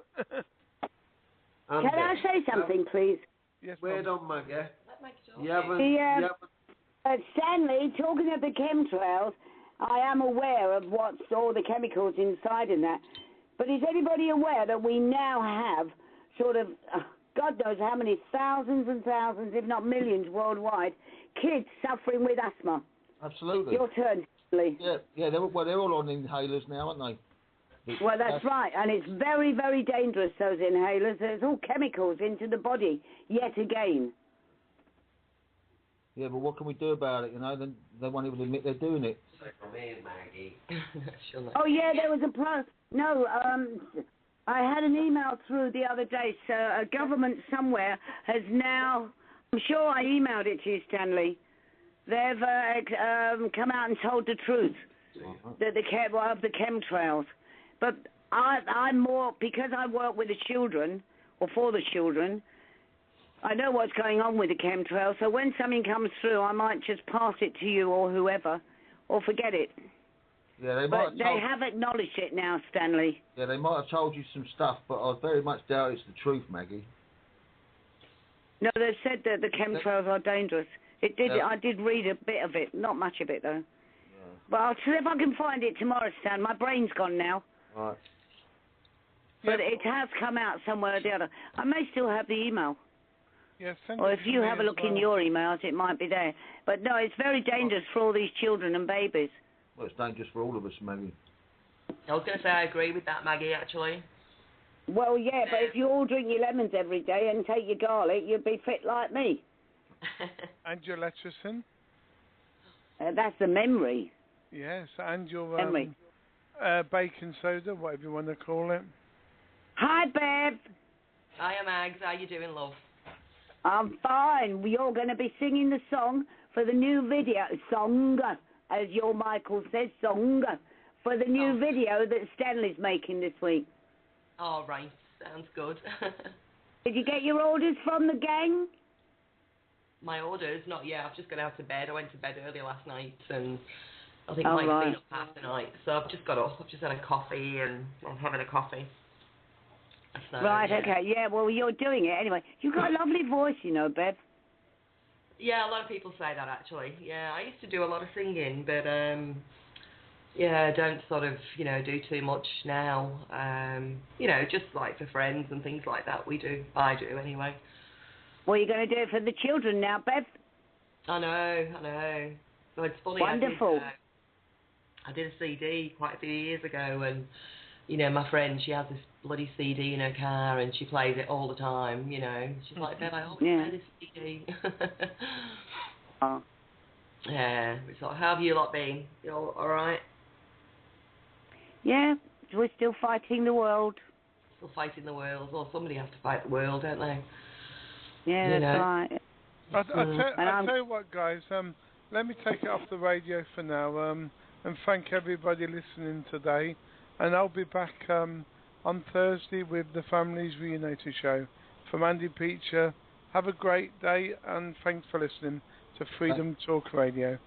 [SPEAKER 13] Can I say something, please?
[SPEAKER 2] Yes,
[SPEAKER 9] Wait on, Maggie.
[SPEAKER 13] Stanley, talking of the chemtrails, I am aware of what's all the chemicals inside and that. But is anybody aware that we now have sort of, God knows how many thousands and thousands, if not millions worldwide, kids suffering with asthma?
[SPEAKER 14] Absolutely.
[SPEAKER 13] Your turn, Stanley.
[SPEAKER 14] Yeah. They're all on inhalers now, aren't they?
[SPEAKER 13] Well, that's right, and it's very, very dangerous, those inhalers. There's all chemicals into the body, yet again.
[SPEAKER 14] Yeah, but what can we do about it, They won't even admit they're doing it.
[SPEAKER 15] Come in, Maggie.
[SPEAKER 13] Oh, yeah, there was I had an email through the other day, so a government somewhere has now, I'm sure I emailed it to you, Stanley, they've come out and told the truth that of the chemtrails. But I'm more, because I work with the children, or for the children, I know what's going on with the chemtrails, so when something comes through, I might just pass it to you or whoever, or forget it.
[SPEAKER 14] Yeah,
[SPEAKER 13] they have acknowledged it now, Stanley.
[SPEAKER 14] Yeah, they might have told you some stuff, but I very much doubt it's the truth, Maggie.
[SPEAKER 13] No, they've said that the chemtrails are dangerous. I did read a bit of it, not much of it, though. Yeah. But I'll see if I can find it tomorrow, Stan. My brain's gone now.
[SPEAKER 14] Right.
[SPEAKER 13] But it has come out somewhere or the other. I may still have the email.
[SPEAKER 2] Yeah,
[SPEAKER 13] or if you have a look in your emails, it might be there. But no, it's very dangerous for all these children and babies.
[SPEAKER 14] Well, it's dangerous for all of us, Maggie.
[SPEAKER 15] I was going to say I agree with that, Maggie, actually.
[SPEAKER 13] Well, yeah, but if you all drink your lemons every day and take your garlic, you'd be fit like me.
[SPEAKER 2] And your lecithin?
[SPEAKER 13] That's the memory.
[SPEAKER 2] Yes, and your
[SPEAKER 13] memory.
[SPEAKER 2] Baking soda, whatever you want to call it.
[SPEAKER 13] Hi, Bev.
[SPEAKER 15] Hiya, Mags. How you doing, love?
[SPEAKER 13] I'm fine. You're going to be singing the song for the new video. Song, as your Michael says, song, for the new video that Stanley's making this week.
[SPEAKER 15] All right. Sounds good.
[SPEAKER 13] Did you get your orders from the gang?
[SPEAKER 15] My orders? Not yet. I've just got out of bed. I went to bed early last night, and I think Mike's been up half the night. So I've just got up. I've just had a coffee, and I'm having a coffee. So,
[SPEAKER 13] right,
[SPEAKER 15] yeah.
[SPEAKER 13] Okay. Yeah, well, you're doing it anyway. You've got a lovely voice, Bev.
[SPEAKER 15] Yeah, a lot of people say that, actually. Yeah, I used to do a lot of singing, but, I don't sort of, do too much now. Just like for friends and things like that, I do anyway.
[SPEAKER 13] Well, you're going to do it for the children now, Bev?
[SPEAKER 15] I know. So it's funny.
[SPEAKER 13] Wonderful.
[SPEAKER 15] I did a CD quite a few years ago, and, my friend, she has this bloody CD in her car, and she plays it all the time, She's like, Bev, I always play this CD.
[SPEAKER 13] Oh.
[SPEAKER 15] Yeah. So how have you lot been? You all right?
[SPEAKER 13] Yeah, we're still fighting the world.
[SPEAKER 15] Still fighting the world. Well, somebody has to fight the world, don't they?
[SPEAKER 13] Yeah, that's right.
[SPEAKER 2] I'll tell you what, guys. Let me take it off the radio for now. And thank everybody listening today. And I'll be back on Thursday with the Families Reunited show. From Andy Peacher, have a great day, and thanks for listening to Freedom Talk Radio.